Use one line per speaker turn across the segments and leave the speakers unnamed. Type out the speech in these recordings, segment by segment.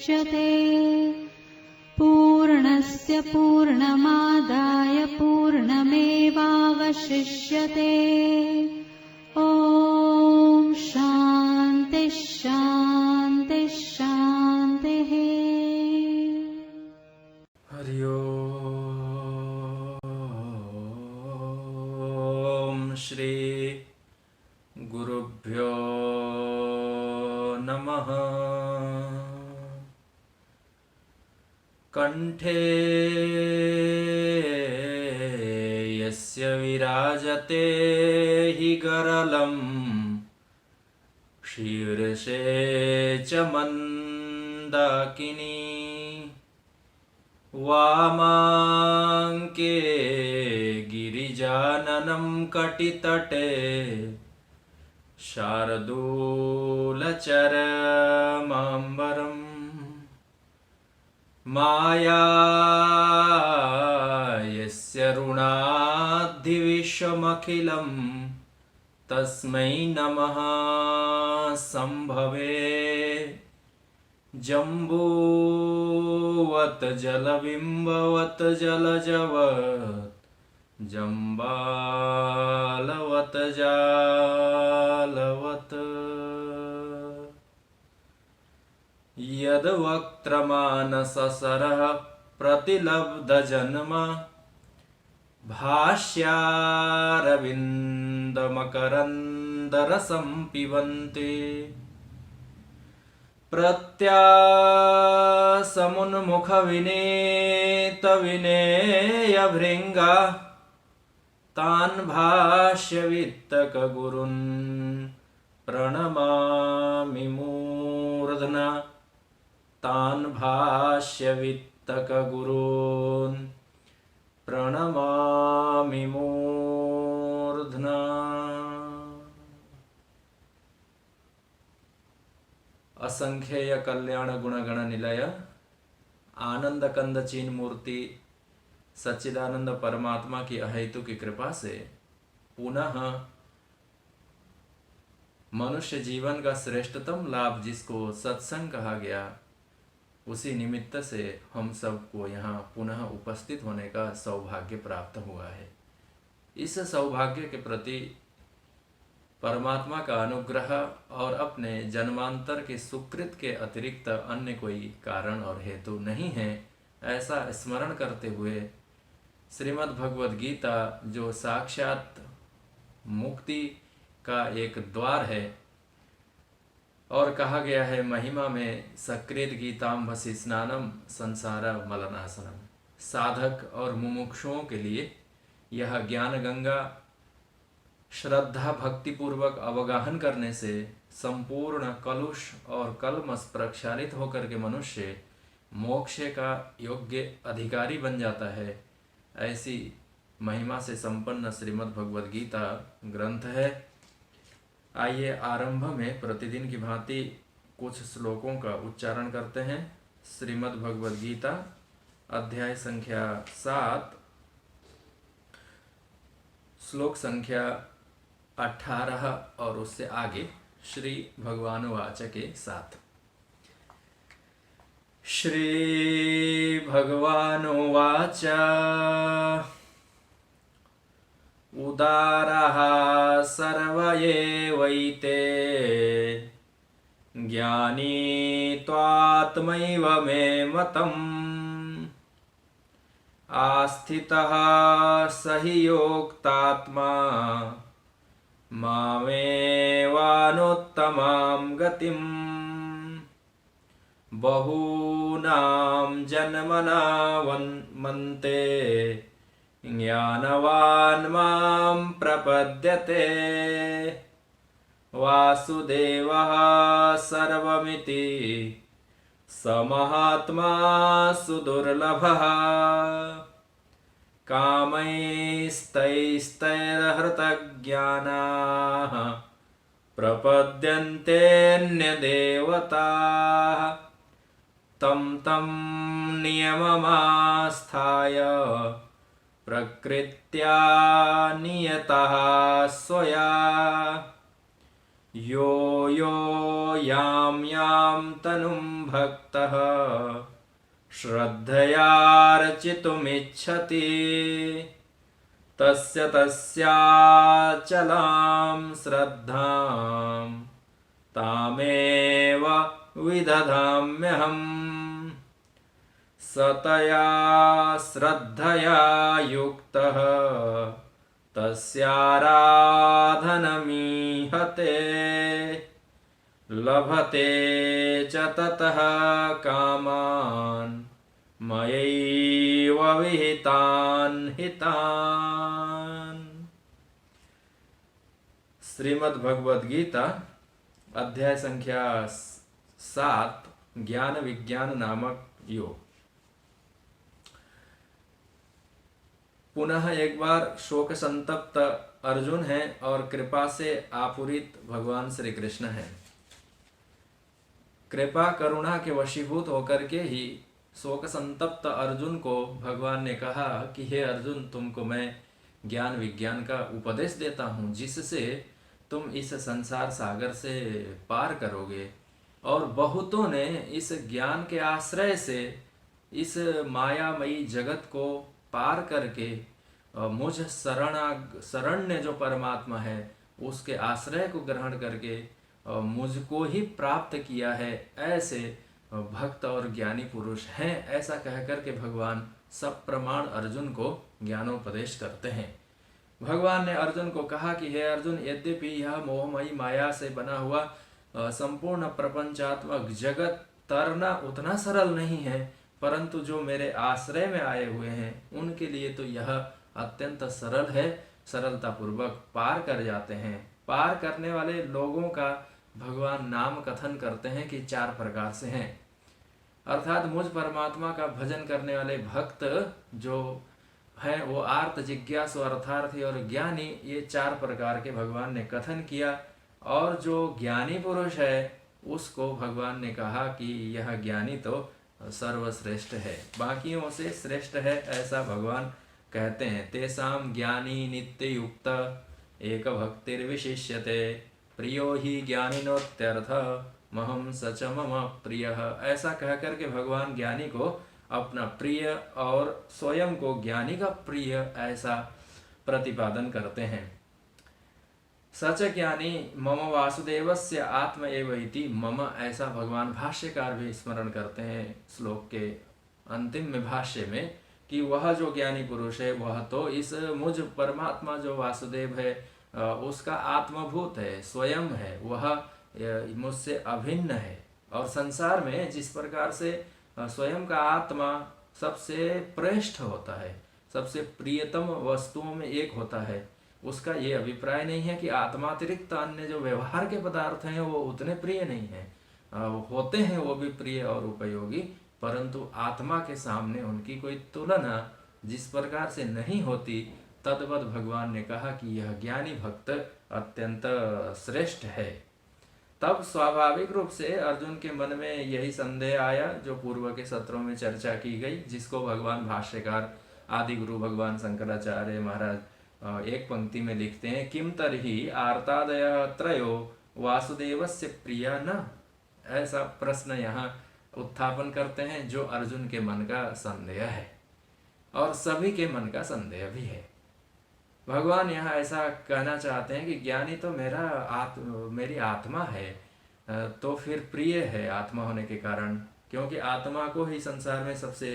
मुच्यते। पूर्णस्य पूर्णमादाय पूर्णमेवावशिष्यते। ॐ शान्ति शान्ति शान्तिः।
हरि ओम। श्री गुरुभ्यो नमः। कंठे यस्य विराजते हि गरलं शीर्षे च मंदाकिनी वामाङ्के गिरिजाननं कटितटे शार्दूलचरमाम्बरम् माया यस्य ऋणाद्धि विश्वमखिलं तस्मै नमः संभवे। जम्बूवत् जलबिम्बवत् जलजवत् जम्बालवत् जालवत् यद्वक्त्रमानससरः प्रतिलब्धजन्म भाष्यारविन्दमकरन्दरसं पिबन्ति प्रत्यासमुन्मुखविनेतविनेयभृङ्गा तान् भाष्यवित्तकगुरून् प्रणमामि मूर्ध्ना। तान् भाष्यवित्तकगुरून् प्रणमामि मूर्ध्ना। असंख्येय कल्याण गुणगण निलय आनंद कंद चीन मूर्ति सच्चिदानंद परमात्मा की अहेतु की कृपा से पुनः मनुष्य जीवन का श्रेष्ठतम लाभ जिसको सत्संग कहा गया, उसी निमित्त से हम सबको यहाँ पुनः उपस्थित होने का सौभाग्य प्राप्त हुआ है। इस सौभाग्य के प्रति परमात्मा का अनुग्रह और अपने जन्मांतर के सुकृत के अतिरिक्त अन्य कोई कारण और हेतु नहीं है, ऐसा स्मरण करते हुए श्रीमद् भगवद गीता जो साक्षात मुक्ति का एक द्वार है और कहा गया है महिमा में सकृत गीताम्भसि स्नानम संसार मलनाशनम, साधक और मुमुक्षुओं के लिए यह ज्ञान गंगा श्रद्धा भक्ति पूर्वक अवगाहन करने से संपूर्ण कलुष और कलमश प्रक्षालित होकर के मनुष्य मोक्ष का योग्य अधिकारी बन जाता है। ऐसी महिमा से संपन्न श्रीमद् भगवद गीता ग्रंथ है। आइए आरंभ में प्रतिदिन की भांति कुछ श्लोकों का उच्चारण करते हैं। श्रीमद् भगवद गीता अध्याय संख्या 7 श्लोक संख्या 18 और उससे आगे श्री भगवानुवाच के साथ। श्री भगवानुवाच उदारः सर्व एवैते ज्ञानी त्वात्मैव मे मतम् आस्थितः स हि योक्तात्मा मामेवानुत्तमां गतिम् बहूनां जन्मनामन्ते ज्ञानवान् मां प्रपद्यते वासुदेवः सर्वमिति स महात्मा सुदुर्लभः कामैस्तैस्तैर्हृतज्ञानाः प्रपद्यन्तेऽन्यदेवताः तं तं नियममास्थाय प्रकृत्या नियतः स्वया यो यो यां यां तनुं भक्तः श्रद्धयार्चितुमिच्छति तस्य तस्याचलां श्रद्धां तामेव विदधाम्यहम्। सतया श्रद्धया युक्तः तस्याराधनमीहते लभते च ततः कामान् मयैव विहितान् हितान्। श्रीमद् भगवद गीता अध्याय संख्या 7 ज्ञान विज्ञान नामक योग। पुनः एक बार शोक संतप्त अर्जुन है और कृपा से आपूरित भगवान श्री कृष्ण है। कृपा करुणा के वशीभूत होकर के ही शोक संतप्त अर्जुन को भगवान ने कहा कि हे अर्जुन, तुमको मैं ज्ञान विज्ञान का उपदेश देता हूँ जिससे तुम इस संसार सागर से पार करोगे। और बहुतों ने इस ज्ञान के आश्रय से इस मायामयी जगत को पार करके मुझ शरण्य जो परमात्मा है उसके आश्रय को ग्रहण करके मुझको ही प्राप्त किया है, ऐसे भक्त और ज्ञानी पुरुष हैं। ऐसा कह करके भगवान सब प्रमाण अर्जुन को ज्ञानोपदेश करते हैं। भगवान ने अर्जुन को कहा कि हे अर्जुन, यद्यपि यह मोहमयी माया से बना हुआ संपूर्ण प्रपंचात्मक जगत तरना उतना सरल नहीं है, परंतु जो मेरे आश्रय में आए हुए हैं उनके लिए तो यह अत्यंत सरल है। सरलता पूर्वक पार कर जाते हैं। पार करने वाले लोगों का भगवान नाम कथन करते हैं कि 4 प्रकार से हैं। अर्थात मुझ परमात्मा का भजन करने वाले भक्त जो हैं वो आर्त, जिज्ञासु, अर्थार्थी और ज्ञानी, ये 4 प्रकार के भगवान ने कथन किया। और जो ज्ञानी पुरुष है उसको भगवान ने कहा कि यह ज्ञानी तो सर्वश्रेष्ठ है, बाकियों से श्रेष्ठ है, ऐसा भगवान कहते हैं। तेसाम ज्ञानी नित्य युक्त एक भक्तिर्विशिष्यते प्रियो ही ज्ञानिनोत्यर्थ महम सच मम प्रिय। ऐसा कह करके भगवान ज्ञानी को अपना प्रिय और स्वयं को ज्ञानी का प्रिय ऐसा प्रतिपादन करते हैं। सच ज्ञानी मम वासुदेवस्य आत्म एव इति मम, ऐसा भगवान भाष्यकार भी स्मरण करते हैं श्लोक के अंतिम में भाष्य में कि वह जो ज्ञानी पुरुष है वह तो इस मुझ परमात्मा जो वासुदेव है उसका आत्मभूत है, स्वयं है, वह मुझसे अभिन्न है। और संसार में जिस प्रकार से स्वयं का आत्मा सबसे श्रेष्ठ होता है, सबसे प्रियतम वस्तुओं में एक होता है, उसका ये अभिप्राय नहीं है कि आत्मातिरिक्त अन्य जो व्यवहार के पदार्थ हैं वो उतने प्रिय नहीं हैं। होते हैं वो भी प्रिय और उपयोगी, परंतु आत्मा के सामने उनकी कोई तुलना जिस प्रकार से नहीं होती, तद्वत भगवान ने कहा कि यह ज्ञानी भक्त अत्यंत श्रेष्ठ है। तब स्वाभाविक रूप से अर्जुन के मन में यही संदेह आया जो पूर्व के सत्रों में चर्चा की गई, जिसको भगवान भाष्यकार आदि गुरु भगवान शंकराचार्य महाराज एक पंक्ति में लिखते हैं, किम तरहि आर्तादय त्रयो वासुदेवस्य प्रिया न। ऐसा प्रश्न यहाँ उत्थापन करते हैं जो अर्जुन के मन का संदेह है और सभी के मन का संदेह भी है। भगवान यहाँ ऐसा कहना चाहते हैं कि ज्ञानी तो मेरी आत्मा है, तो फिर प्रिय है आत्मा होने के कारण, क्योंकि आत्मा को ही संसार में सबसे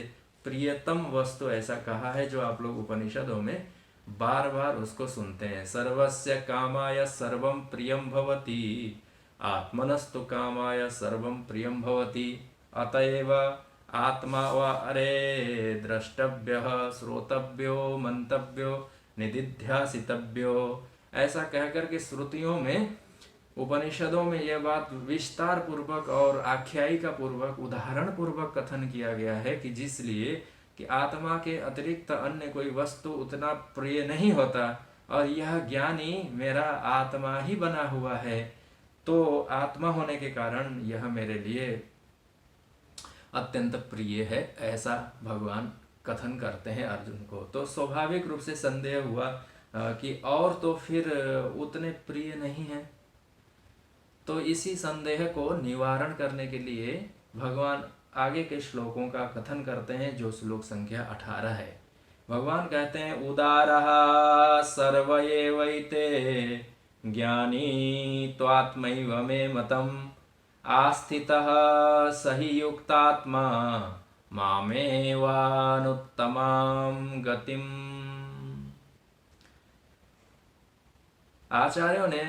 प्रियतम वस्तु ऐसा कहा है, जो आप लोग उपनिषदों में बार बार उसको सुनते हैं। सर्वस्य कामाय सर्वं प्रियं भवति, आत्मनस्तु कामाय सर्वं प्रियं भवति, अतएव आत्मा व अरे द्रष्टव्य श्रोतव्यो मंतव्यो निदिध्यासितव्यो। ऐसा कहकर के श्रुतियों में, उपनिषदों में यह बात विस्तार पूर्वक और आख्यायिका पूर्वक, उदाहरण पूर्वक कथन किया गया है कि जिसलिए कि आत्मा के अतिरिक्त अन्य कोई वस्तु उतना प्रिय नहीं होता, और यह ज्ञानी मेरा आत्मा ही बना हुआ है, तो आत्मा होने के कारण यह मेरे लिए अत्यंत प्रिय है, ऐसा भगवान कथन करते हैं अर्जुन को। तो स्वाभाविक रूप से संदेह हुआ कि और तो फिर उतने प्रिय नहीं है। तो इसी संदेह को निवारण करने के लिए भगवान आगे के श्लोकों का कथन करते हैं, जो श्लोक संख्या 18 है। भगवान कहते हैं, उदारः सर्व एवैते ज्ञानी त्वात्मैव मे मतम् आस्थितः सहि युक्तात्मा मामेवानुत्तमां गतिम्। आचार्यों ने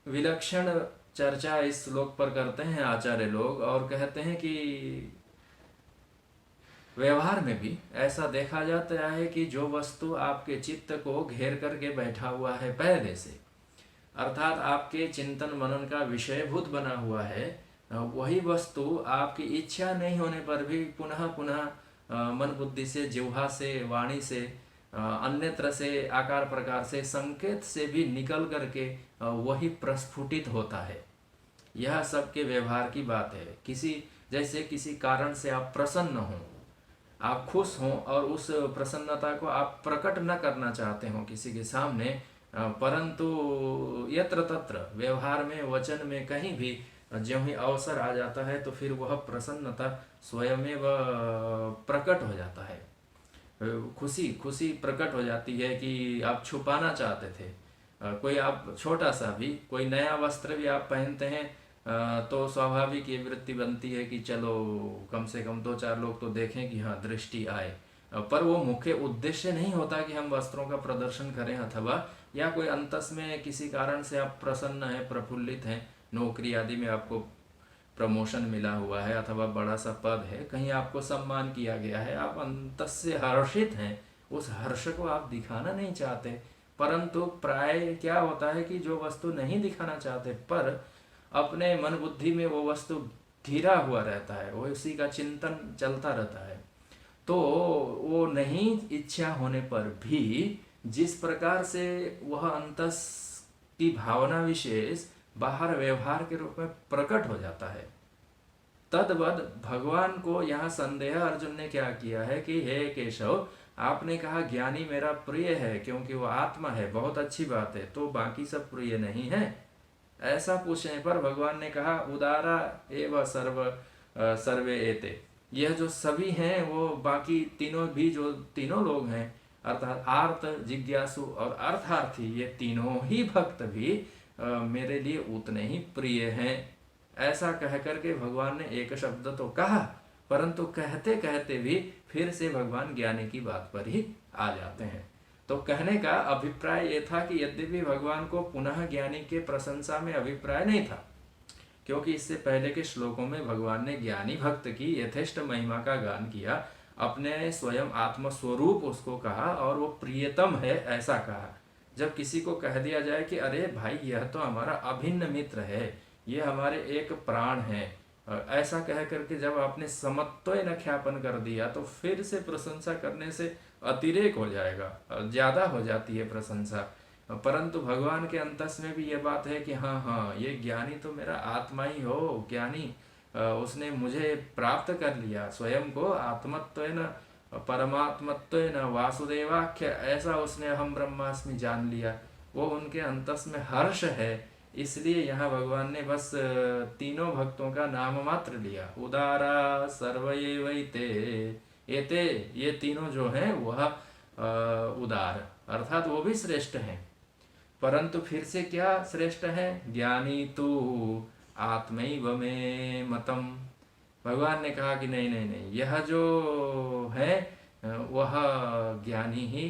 विलक्षण चर्चा इस श्लोक पर करते हैं आचार्य लोग, और कहते हैं कि व्यवहार में भी ऐसा देखा जाता है कि जो वस्तु आपके चित्त को घेर करके बैठा हुआ है पहले से, अर्थात आपके चिंतन मनन का विषयभूत बना हुआ है, वही वस्तु आपकी इच्छा नहीं होने पर भी पुनः पुनः मन बुद्धि से, जिह्वा से, वाणी से, अन्यत्र से, आकार प्रकार से, संकेत से भी निकल करके वही प्रस्फुटित होता है। यह सबके व्यवहार की बात है। जैसे किसी कारण से आप प्रसन्न हो, आप खुश हों और उस प्रसन्नता को आप प्रकट न करना चाहते हो किसी के सामने, परंतु यत्र तत्र व्यवहार में, वचन में, कहीं भी ज्यों ही अवसर आ जाता है तो फिर वह प्रसन्नता स्वयमेव प्रकट हो जाता है। खुशी प्रकट हो जाती है कि आप छुपाना चाहते थे। कोई आप छोटा सा भी कोई नया वस्त्र भी आप पहनते हैं तो स्वाभाविक ये वृत्ति बनती है कि चलो कम से कम 2-4 लोग तो देखें कि हाँ दृष्टि आए, पर वो मुख्य उद्देश्य नहीं होता कि हम वस्त्रों का प्रदर्शन करें, अथवा या कोई अंतस में किसी कारण से आप प्रसन्न हैं, प्रफुल्लित हैं, नौकरी आदि में आपको प्रमोशन मिला हुआ है अथवा बड़ा सा पद है, कहीं आपको सम्मान किया गया है, आप अंतस से हर्षित हैं, उस हर्ष को आप दिखाना नहीं चाहते। परंतु प्राय क्या होता है कि जो वस्तु नहीं दिखाना चाहते पर अपने मन बुद्धि में वो वस्तु घिरा हुआ रहता है, वो उसी का चिंतन चलता रहता है, तो वो नहीं इच्छा होने पर भी जिस प्रकार से वह अंतस की भावना विशेष बाहर व्यवहार के रूप में प्रकट हो जाता है, तद्वद भगवान को यहाँ संदेह अर्जुन ने क्या किया है कि हे केशव, आपने कहा ज्ञानी मेरा प्रिय है क्योंकि वो आत्मा है, बहुत अच्छी बात है, तो बाकी सब प्रिय नहीं है? ऐसा पूछने पर भगवान ने कहा, उदारा एव सर्वे एते, यह जो सभी हैं वो बाकी तीनों भी, जो तीनों लोग हैं अर्थात आर्त, जिज्ञासु और अर्थार्थी, ये तीनों ही भक्त भी मेरे लिए उतने ही प्रिय हैं। ऐसा कह करके भगवान ने एक शब्द तो कहा, परंतु कहते कहते भी फिर से भगवान ज्ञानी की बात पर ही आ जाते हैं। तो कहने का अभिप्राय ये था कि यद्यपि भगवान को पुनः ज्ञानी के प्रशंसा में अभिप्राय नहीं था, क्योंकि इससे पहले के श्लोकों में भगवान ने ज्ञानी भक्त की यथेष्ट महिमा का गान किया, अपने स्वयं आत्मस्वरूप उसको कहा और वो प्रियतम है ऐसा कहा। जब किसी को कह दिया जाए कि अरे भाई यह तो हमारा अभिन्न मित्र है, ये हमारे एक प्राण है, ऐसा कह करके जब आपने समत्वय न ख्यापन कर दिया तो फिर से प्रशंसा करने से अतिरेक हो जाएगा, ज्यादा हो जाती है प्रशंसा। परंतु भगवान के अंतस में भी ये बात है कि हाँ ये ज्ञानी तो मेरा आत्मा ही हो, ज्ञानी उसने मुझे प्राप्त कर लिया, स्वयं को आत्मत्वेन परमात्मत्वेन वासुदेवाख्य ऐसा उसने अहम ब्रह्मास्मि जान लिया, वो उनके अंतस में हर्ष है। इसलिए यहाँ भगवान ने बस तीनों भक्तों का नाम मात्र लिया, उदारा सर्वैवैते एते, ये तीनों जो हैं वह उदार अर्थात वो भी श्रेष्ठ हैं, परंतु फिर से क्या श्रेष्ठ है? ज्ञानी तू आत्मैव मे मतम। भगवान ने कहा कि नहीं, यह जो है वह ज्ञानी ही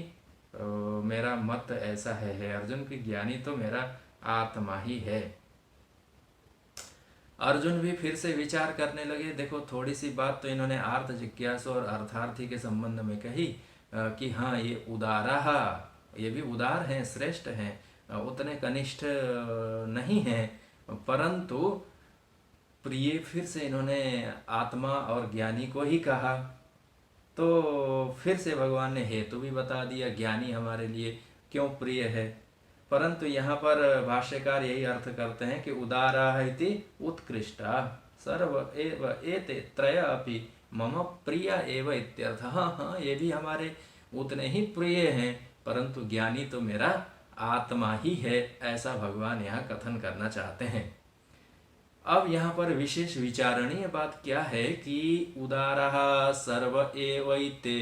मेरा मत ऐसा है अर्जुन की, ज्ञानी तो मेरा आत्मा ही है। अर्जुन भी फिर से विचार करने लगे। देखो थोड़ी सी बात तो इन्होंने आर्थ, जिज्ञासु और अर्थार्थी के संबंध में कही कि हाँ ये उदारा, ये भी उदार हैं, श्रेष्ठ हैं, उतने कनिष्ठ नहीं हैं, परंतु प्रिय फिर से इन्होंने आत्मा और ज्ञानी को ही कहा। तो फिर से भगवान ने हेतु भी बता दिया ज्ञानी हमारे लिए क्यों प्रिय है। परंतु यहाँ पर भाष्यकार यही अर्थ करते हैं कि उदारा इति उत्कृष्टा सर्व एव एते त्रय अपि मम प्रिय एव इत्यर्थ। हाँ ये भी हमारे उतने ही प्रिय हैं, परंतु ज्ञानी तो मेरा आत्मा ही है, ऐसा भगवान यहाँ कथन करना चाहते हैं। अब यहाँ पर विशेष विचारणीय बात क्या है कि उदारः सर्व एवैते,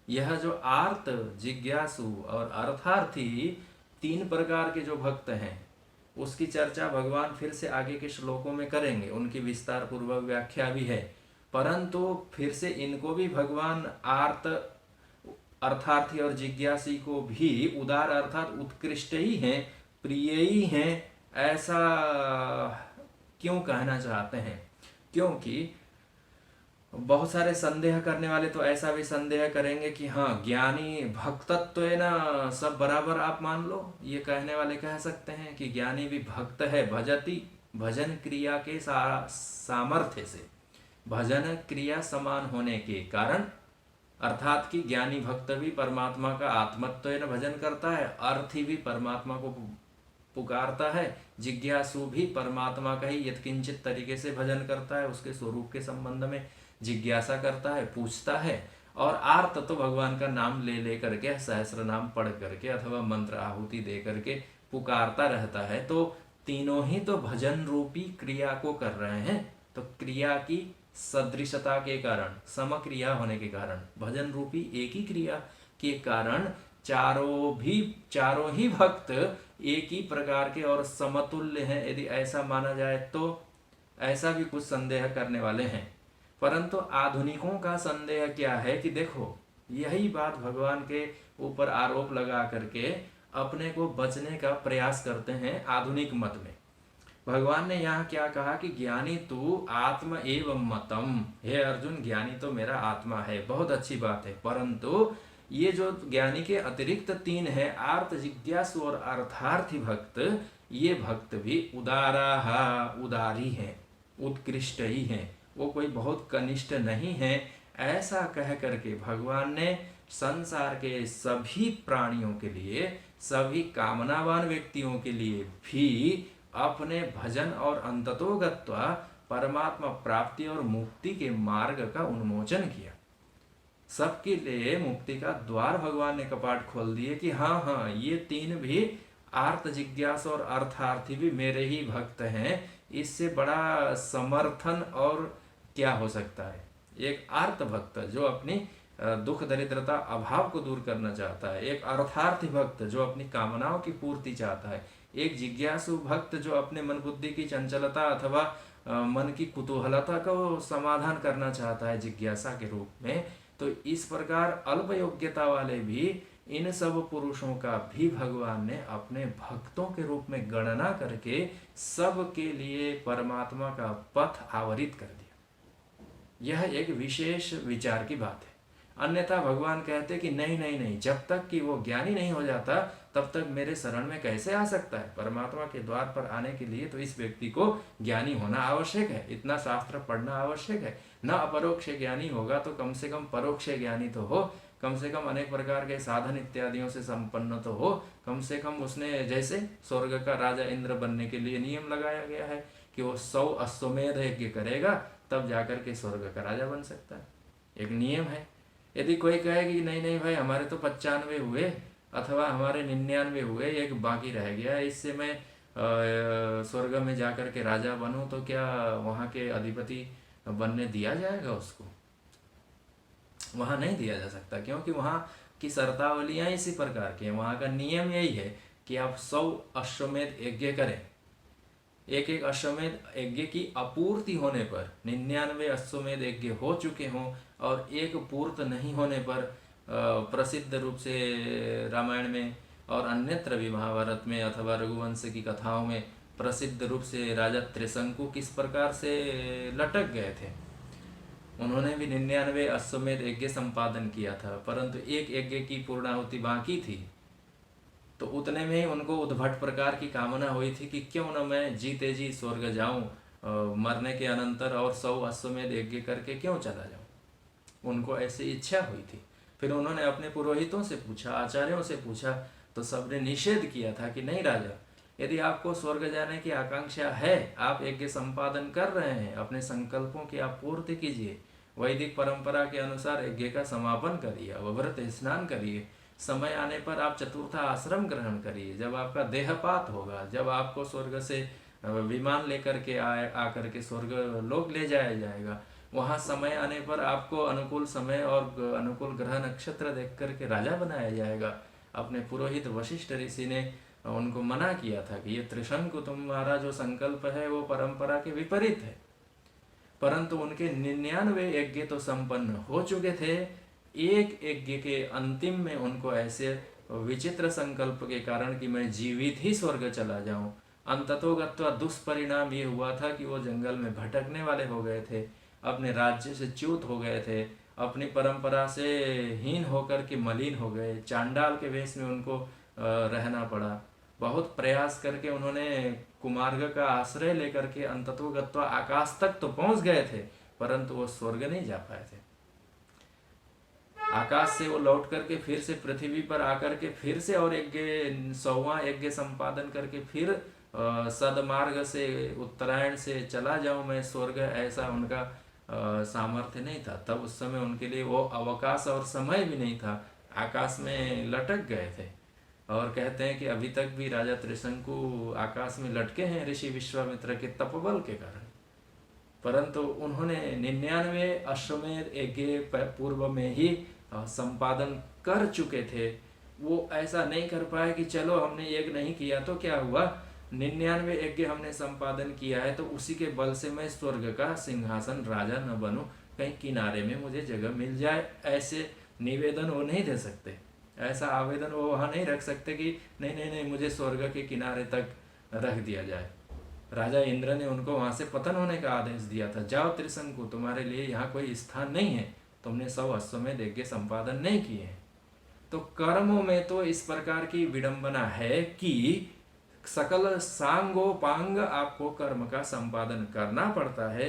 यह जो आर्त, जिज्ञासु और अर्थार्थी तीन प्रकार के जो भक्त हैं उसकी चर्चा भगवान फिर से आगे के श्लोकों में करेंगे, उनकी विस्तार पूर्वक व्याख्या भी है। परंतु फिर से इनको भी भगवान आर्त, अर्थार्थी और जिज्ञासी को भी उदार अर्थात उत्कृष्ट ही हैं, प्रिय ही हैं, ऐसा क्यों कहना चाहते हैं? क्योंकि बहुत सारे संदेह करने वाले तो ऐसा भी संदेह करेंगे कि हाँ ज्ञानी भक्तत्व है ना, सब बराबर आप मान लो। ये कहने वाले कह सकते हैं कि ज्ञानी भी भक्त है, भजती, भजन क्रिया के सामर्थ्य से, भजन क्रिया समान होने के कारण, अर्थात कि ज्ञानी भक्त भी परमात्मा का आत्मत्व है ना भजन करता है, अर्थी भी परमात्मा को पुकारता है, जिज्ञासु भी परमात्मा का ही यत्किंचित तरीके से भजन करता है, उसके स्वरूप के संबंध में जिज्ञासा करता है, पूछता है, और आर्त तो भगवान का नाम ले ले करके, सहस्र नाम पढ़ करके अथवा मंत्र आहुति दे करके पुकारता रहता है। तो तीनों ही तो भजन रूपी क्रिया को कर रहे हैं। तो क्रिया की सदृशता के कारण, समक्रिया होने के कारण, भजन रूपी एक ही क्रिया के कारण चारों ही भक्त एक ही प्रकार के और समतुल्य हैं, यदि ऐसा माना जाए तो। ऐसा भी कुछ संदेह करने वाले हैं। परंतु आधुनिकों का संदेह क्या है कि देखो, यही बात भगवान के ऊपर आरोप लगा करके अपने को बचने का प्रयास करते हैं आधुनिक मत में। भगवान ने यहाँ क्या कहा कि ज्ञानी तू आत्म एवं मतम, हे अर्जुन ज्ञानी तो मेरा आत्मा है, बहुत अच्छी बात है। परंतु ये जो ज्ञानी के अतिरिक्त तीन है, आर्त, जिज्ञासु और अर्थार्थी भक्त, ये भक्त भी उदारी हैं, उत्कृष्ट ही हैं, वो कोई बहुत कनिष्ठ नहीं है। ऐसा कह करके भगवान ने संसार के सभी प्राणियों के लिए, सभी कामनावान व्यक्तियों के लिए भी अपने भजन और अंततोगत्वा परमात्मा प्राप्ति और मुक्ति के मार्ग का उन्मोचन किया। सबके लिए मुक्ति का द्वार भगवान ने कपाट खोल दिए कि हाँ, ये तीन भी आर्त, जिज्ञास और अर्थार्थी भी मेरे ही भक्त हैं। इससे बड़ा समर्थन और क्या हो सकता है? एक आर्त भक्त जो अपनी दुख दरिद्रता अभाव को दूर करना चाहता है, एक अर्थार्थी भक्त जो अपनी कामनाओं की पूर्ति चाहता है, एक जिज्ञासु भक्त जो अपने मन बुद्धि की चंचलता अथवा मन की कुतूहलता को समाधान करना चाहता है जिज्ञासा के रूप में। तो इस प्रकार अल्प योग्यता वाले भी, इन सब पुरुषों का भी भगवान ने अपने भक्तों के रूप में गणना करके सबके लिए परमात्मा का पथ आवरित कर दिया। यह एक विशेष विचार की बात है। अन्यथा भगवान कहते कि नहीं, जब तक कि वो ज्ञानी नहीं हो जाता तब तक मेरे शरण में कैसे आ सकता है? परमात्मा के द्वार पर आने के लिए तो इस व्यक्ति को ज्ञानी होना आवश्यक है, इतना शास्त्र पढ़ना आवश्यक है। न अपरोक्ष ज्ञानी होगा तो कम से कम परोक्ष ज्ञानी तो हो, कम से कम अनेक प्रकार के साधन इत्यादियों से संपन्न तो हो, कम से कम उसने, जैसे स्वर्ग का राजा इंद्र बनने के लिए नियम लगाया गया है कि वो 100 अश्वमेध यज्ञ करेगा तब जाकर के स्वर्ग का राजा बन सकता है, एक नियम है। यदि कोई कहे कि नहीं भाई हमारे तो 95 हुए अथवा हमारे 99 हुए, एक बाकी रह गया, इससे मैं स्वर्ग में जाकर के राजा बनूं, तो क्या वहाँ के अधिपति बनने दिया जाएगा उसको? वहाँ नहीं दिया जा सकता, क्योंकि वहाँ की शर्तावलियाँ इसी प्रकार की हैं। वहाँ का नियम यही है कि आप 100 अश्वमेध यज्ञ करें। एक अश्वमेध यज्ञ की अपूर्ति होने पर, 99 अश्वमेध यज्ञ हो चुके हों और एक पूर्त नहीं होने पर, प्रसिद्ध रूप से रामायण में और अन्यत्र भी महाभारत में अथवा रघुवंश की कथाओं में प्रसिद्ध रूप से राजा त्रिशंकु किस प्रकार से लटक गए थे। उन्होंने भी 99 अश्वमेध यज्ञ संपादन किया था, परंतु एक यज्ञ की पूर्णाहुति बाकी थी। तो उतने में ही उनको उद्भट प्रकार की कामना हुई थी कि क्यों न मैं जीते जी स्वर्ग जाऊं, मरने के अनंतर, और 100 अश्वमेध यज्ञ करके क्यों चला जाऊं। उनको ऐसी इच्छा हुई थी। फिर उन्होंने अपने पुरोहितों से पूछा, आचार्यों से पूछा, तो सबने निषेध किया था कि नहीं राजा, यदि आपको स्वर्ग जाने की आकांक्षा है, आप यज्ञ संपादन कर रहे हैं, अपने संकल्पों की आप पूर्ति कीजिए, वैदिक परंपरा के अनुसार यज्ञ का समापन करिए, अवव्रत स्नान करिए, समय आने पर आप चतुर्था आश्रम ग्रहण करिए। जब आपका देहपात होगा, जब आपको स्वर्ग से विमान लेकर के आकर के स्वर्ग लोक ले जाया जाएगा। वहाँ समय आने पर आपको अनुकूल समय और अनुकूल ग्रह नक्षत्र देख करके राजा बनाया जाएगा। अपने पुरोहित वशिष्ठ ऋषि ने उनको मना किया था कि ये त्रिशंकु तुम्हारा जो संकल्प है वो परंपरा के विपरीत है, परंतु उनके 99 यज्ञ तो संपन्न हो चुके थे। एक यज्ञ के अंतिम में उनको ऐसे विचित्र संकल्प के कारण कि मैं जीवित ही स्वर्ग चला जाऊं, अंततोगत्वा दुष्परिणाम ये हुआ था कि वो जंगल में भटकने वाले हो गए थे, अपने राज्य से च्युत हो गए थे, अपनी परंपरा से हीन होकर के मलिन हो गए, चांडाल के वेश में उनको रहना पड़ा। बहुत प्रयास करके उन्होंने कुमार्ग का आश्रय लेकर के अंततोगत्वा आकाश तक तो पहुंच गए थे, परंतु वो स्वर्ग नहीं जा पाए थे। आकाश से वो लौट करके फिर से पृथ्वी पर आकर के फिर से और यज्ञ 100वां यज्ञ संपादन करके फिर सदमार्ग से उत्तरायण से चला जाऊं मैं स्वर्ग, ऐसा उनका सामर्थ्य नहीं था। तब उस समय उनके लिए वो अवकाश और समय भी नहीं था, आकाश में लटक गए थे। और कहते हैं कि अभी तक भी राजा त्रिशंकु आकाश में लटके हैं ऋषि विश्वामित्र के तपबल के कारण। परंतु उन्होंने 99 अश्वमेध यज्ञ पूर्व में ही संपादन कर चुके थे। वो ऐसा नहीं कर पाए कि चलो हमने यज्ञ नहीं किया तो क्या हुआ, 99 यज्ञ हमने संपादन किया है तो उसी के बल से मैं स्वर्ग का सिंहासन राजा न बनूं, कहीं किनारे में मुझे जगह मिल जाए, ऐसे निवेदन वो नहीं दे सकते, ऐसा आवेदन वो वहाँ नहीं रख सकते कि नहीं नहीं नहीं मुझे स्वर्ग के किनारे तक रख दिया जाए। राजा इंद्र ने उनको वहाँ से पतन होने का आदेश दिया था, जाओ त्रिशंकु, तुम्हारे लिए यहाँ कोई स्थान नहीं है, तुमने 100 अश्वमेध यज्ञ संपादन नहीं किए हैं। तो कर्मों में तो इस प्रकार की विडंबना है कि सकल सांगोपांग आपको कर्म का संपादन करना पड़ता है।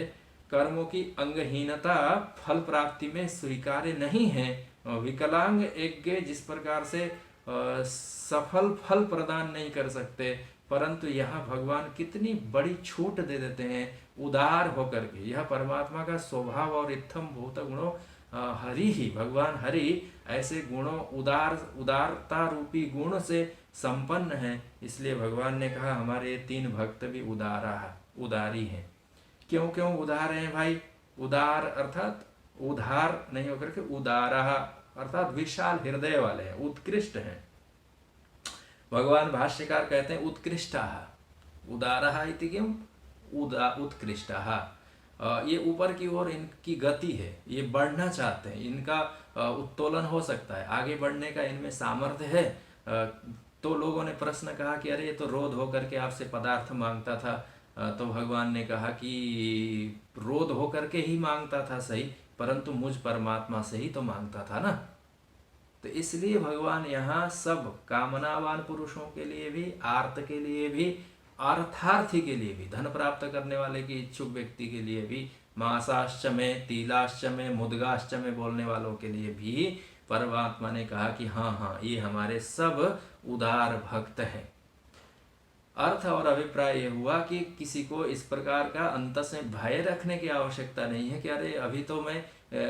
कर्मों की अंगहीनता फल प्राप्ति में स्वीकार्य नहीं है। विकलांग यज्ञ जिस प्रकार से सफल फल प्रदान नहीं कर सकते, परंतु यहाँ भगवान कितनी बड़ी छूट दे देते हैं उदार होकर के। यह परमात्मा का स्वभाव और इत्थम भूत गुणों हरि ही, भगवान हरि ऐसे गुणों उदारता रूपी गुण से संपन्न है। इसलिए भगवान ने कहा हमारे 3 भक्त भी उदारी हैं। क्यों क्यों उदार हैं भाई? उदार अर्थात उधार नहीं होकर के उदारा अर्थात विशाल हृदय वाले हैं, उत्कृष्ट हैं। भगवान भाष्यकार कहते हैं उत्कृष्टाः, उदारः इति किम उत्कृष्टाः। ये ऊपर की ओर इनकी गति है, ये बढ़ना चाहते हैं, इनका उत्तोलन हो सकता है, आगे बढ़ने का इनमें सामर्थ्य है। तो लोगों ने प्रश्न कहा कि अरे ये तो रोध होकर के आपसे पदार्थ मांगता था। तो भगवान ने कहा कि रोध होकर के ही मांगता था सही, परंतु मुझ परमात्मा से ही तो मांगता था ना। तो इसलिए भगवान यहाँ सब कामनावान पुरुषों के लिए भी, आर्त के लिए भी, अर्थार्थी के लिए भी, धन प्राप्त करने वाले की इच्छुक व्यक्ति के लिए भी, मासाश्च में, तिलाश्च में, मुद्गाश्च में बोलने वालों के लिए भी परमात्मा ने कहा कि हाँ ये हमारे सब उदार भक्त हैं। अर्थ और अभिप्राय ये हुआ कि किसी को इस प्रकार का अंत से भय रखने की आवश्यकता नहीं है कि अरे अभी तो मैं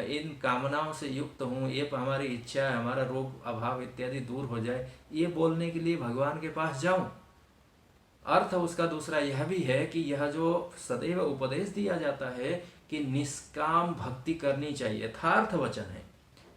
इन कामनाओं से युक्त हूँ, ये हमारी इच्छा है, हमारा रोग अभाव इत्यादि दूर हो जाए, ये बोलने के लिए भगवान के पास जाऊं। अर्थ उसका दूसरा यह भी है कि यह जो सदैव उपदेश दिया जाता है कि निष्काम भक्ति करनी चाहिए, यथार्थ वचन है।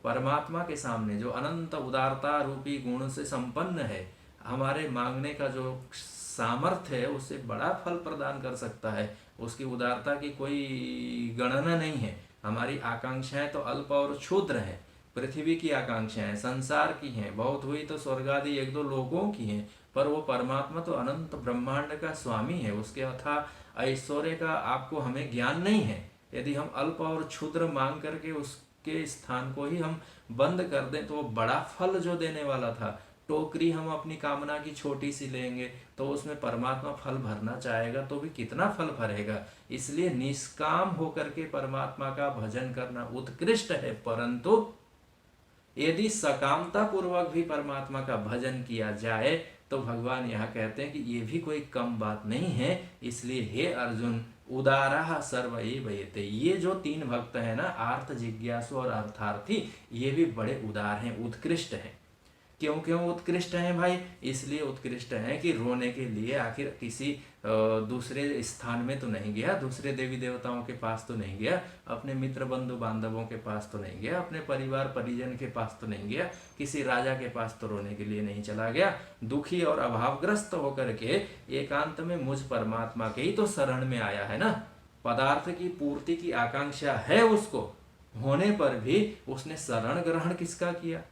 परमात्मा के सामने जो अनंत उदारता रूपी गुण से संपन्न है, हमारे मांगने का जो सामर्थ्य है उससे बड़ा फल प्रदान कर सकता है। उसकी उदारता की कोई गणना नहीं है। हमारी आकांक्षाएं तो अल्प और क्षुद्र हैं, पृथ्वी की आकांक्षाएं संसार की हैं, बहुत हुई तो स्वर्ग आदि 1-2 लोगों की हैं, पर वो परमात्मा तो अनंत ब्रह्मांड का स्वामी है। उसके अथाह ऐश्वर्य का आपको हमें ज्ञान नहीं है। यदि हम अल्प और क्षुद्र मांग करके उसके स्थान को ही हम बंद कर दें तो वो बड़ा फल जो देने वाला था, टोकरी हम अपनी कामना की छोटी सी लेंगे तो उसमें परमात्मा फल भरना चाहेगा तो भी कितना फल भरेगा। इसलिए निष्काम होकर के परमात्मा का भजन करना उत्कृष्ट है, परंतु यदि सकामता पूर्वक भी परमात्मा का भजन किया जाए तो भगवान यहाँ कहते हैं कि ये भी कोई कम बात नहीं है। इसलिए हे अर्जुन, उदारा सर्व एवयते, ये जो 3 भक्त हैं ना, आर्त, जिज्ञासु और अर्थार्थी, ये भी बड़े उदार हैं, उत्कृष्ट हैं। क्यों क्यों उत्कृष्ट हैं भाई? इसलिए उत्कृष्ट हैं कि रोने के लिए आखिर किसी दूसरे स्थान में तो नहीं गया, दूसरे देवी देवताओं के पास तो नहीं गया, अपने मित्र बंधु बांधवों के पास तो नहीं गया, अपने परिवार परिजन के पास तो नहीं गया, किसी राजा के पास तो रोने के लिए नहीं चला गया। दुखी और अभावग्रस्त होकर के एकांत में मुझ परमात्मा के ही तो शरण में आया है ना। पदार्थ की पूर्ति की आकांक्षा है उसको, होने पर भी उसने शरण ग्रहण किसका किया?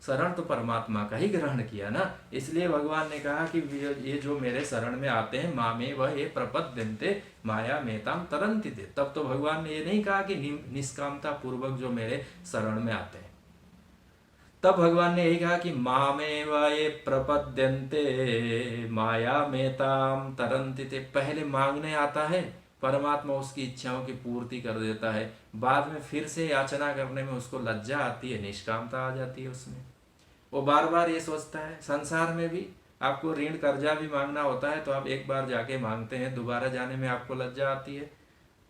शरण तो परमात्मा का ही ग्रहण किया ना। इसलिए भगवान ने कहा कि ये जो मेरे शरण में आते हैं, मामे वह ये प्रपद्यन्ते माया मेताम तरन्ति ते। तब तो भगवान ने ये नहीं कहा कि निष्कामता पूर्वक जो मेरे शरण में आते हैं, तब भगवान ने यही कहा कि मामे वह ये प्रपद्यन्ते माया मेताम तरन्ति ते। पहले मांगने आता है, परमात्मा उसकी इच्छाओं की पूर्ति कर देता है, बाद में फिर से याचना करने में उसको लज्जा आती है, निष्कामता आ जाती है उसमें। वो बार बार ये सोचता है। संसार में भी आपको ऋण कर्जा भी मांगना होता है तो आप एक बार जाके मांगते हैं, दोबारा जाने में आपको लज्जा आती है,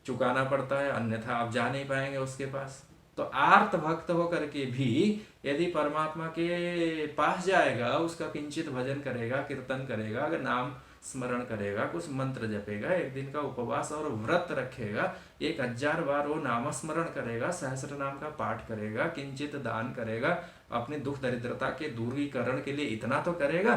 चुकाना पड़ता है, अन्यथा आप जा नहीं पाएंगे उसके पास। तो आर्त भक्त होकर के भी यदि परमात्मा के पास जाएगा, उसका किंचित भजन करेगा, कीर्तन करेगा, अगर नाम स्मरण करेगा, कुछ मंत्र जपेगा, एक दिन का उपवास और व्रत रखेगा, 1000 बार वो नाम स्मरण करेगा, सहस्त्र नाम का पाठ करेगा, किंचित दान करेगा, अपनी दुख दरिद्रता के दूरीकरण के लिए इतना तो करेगा।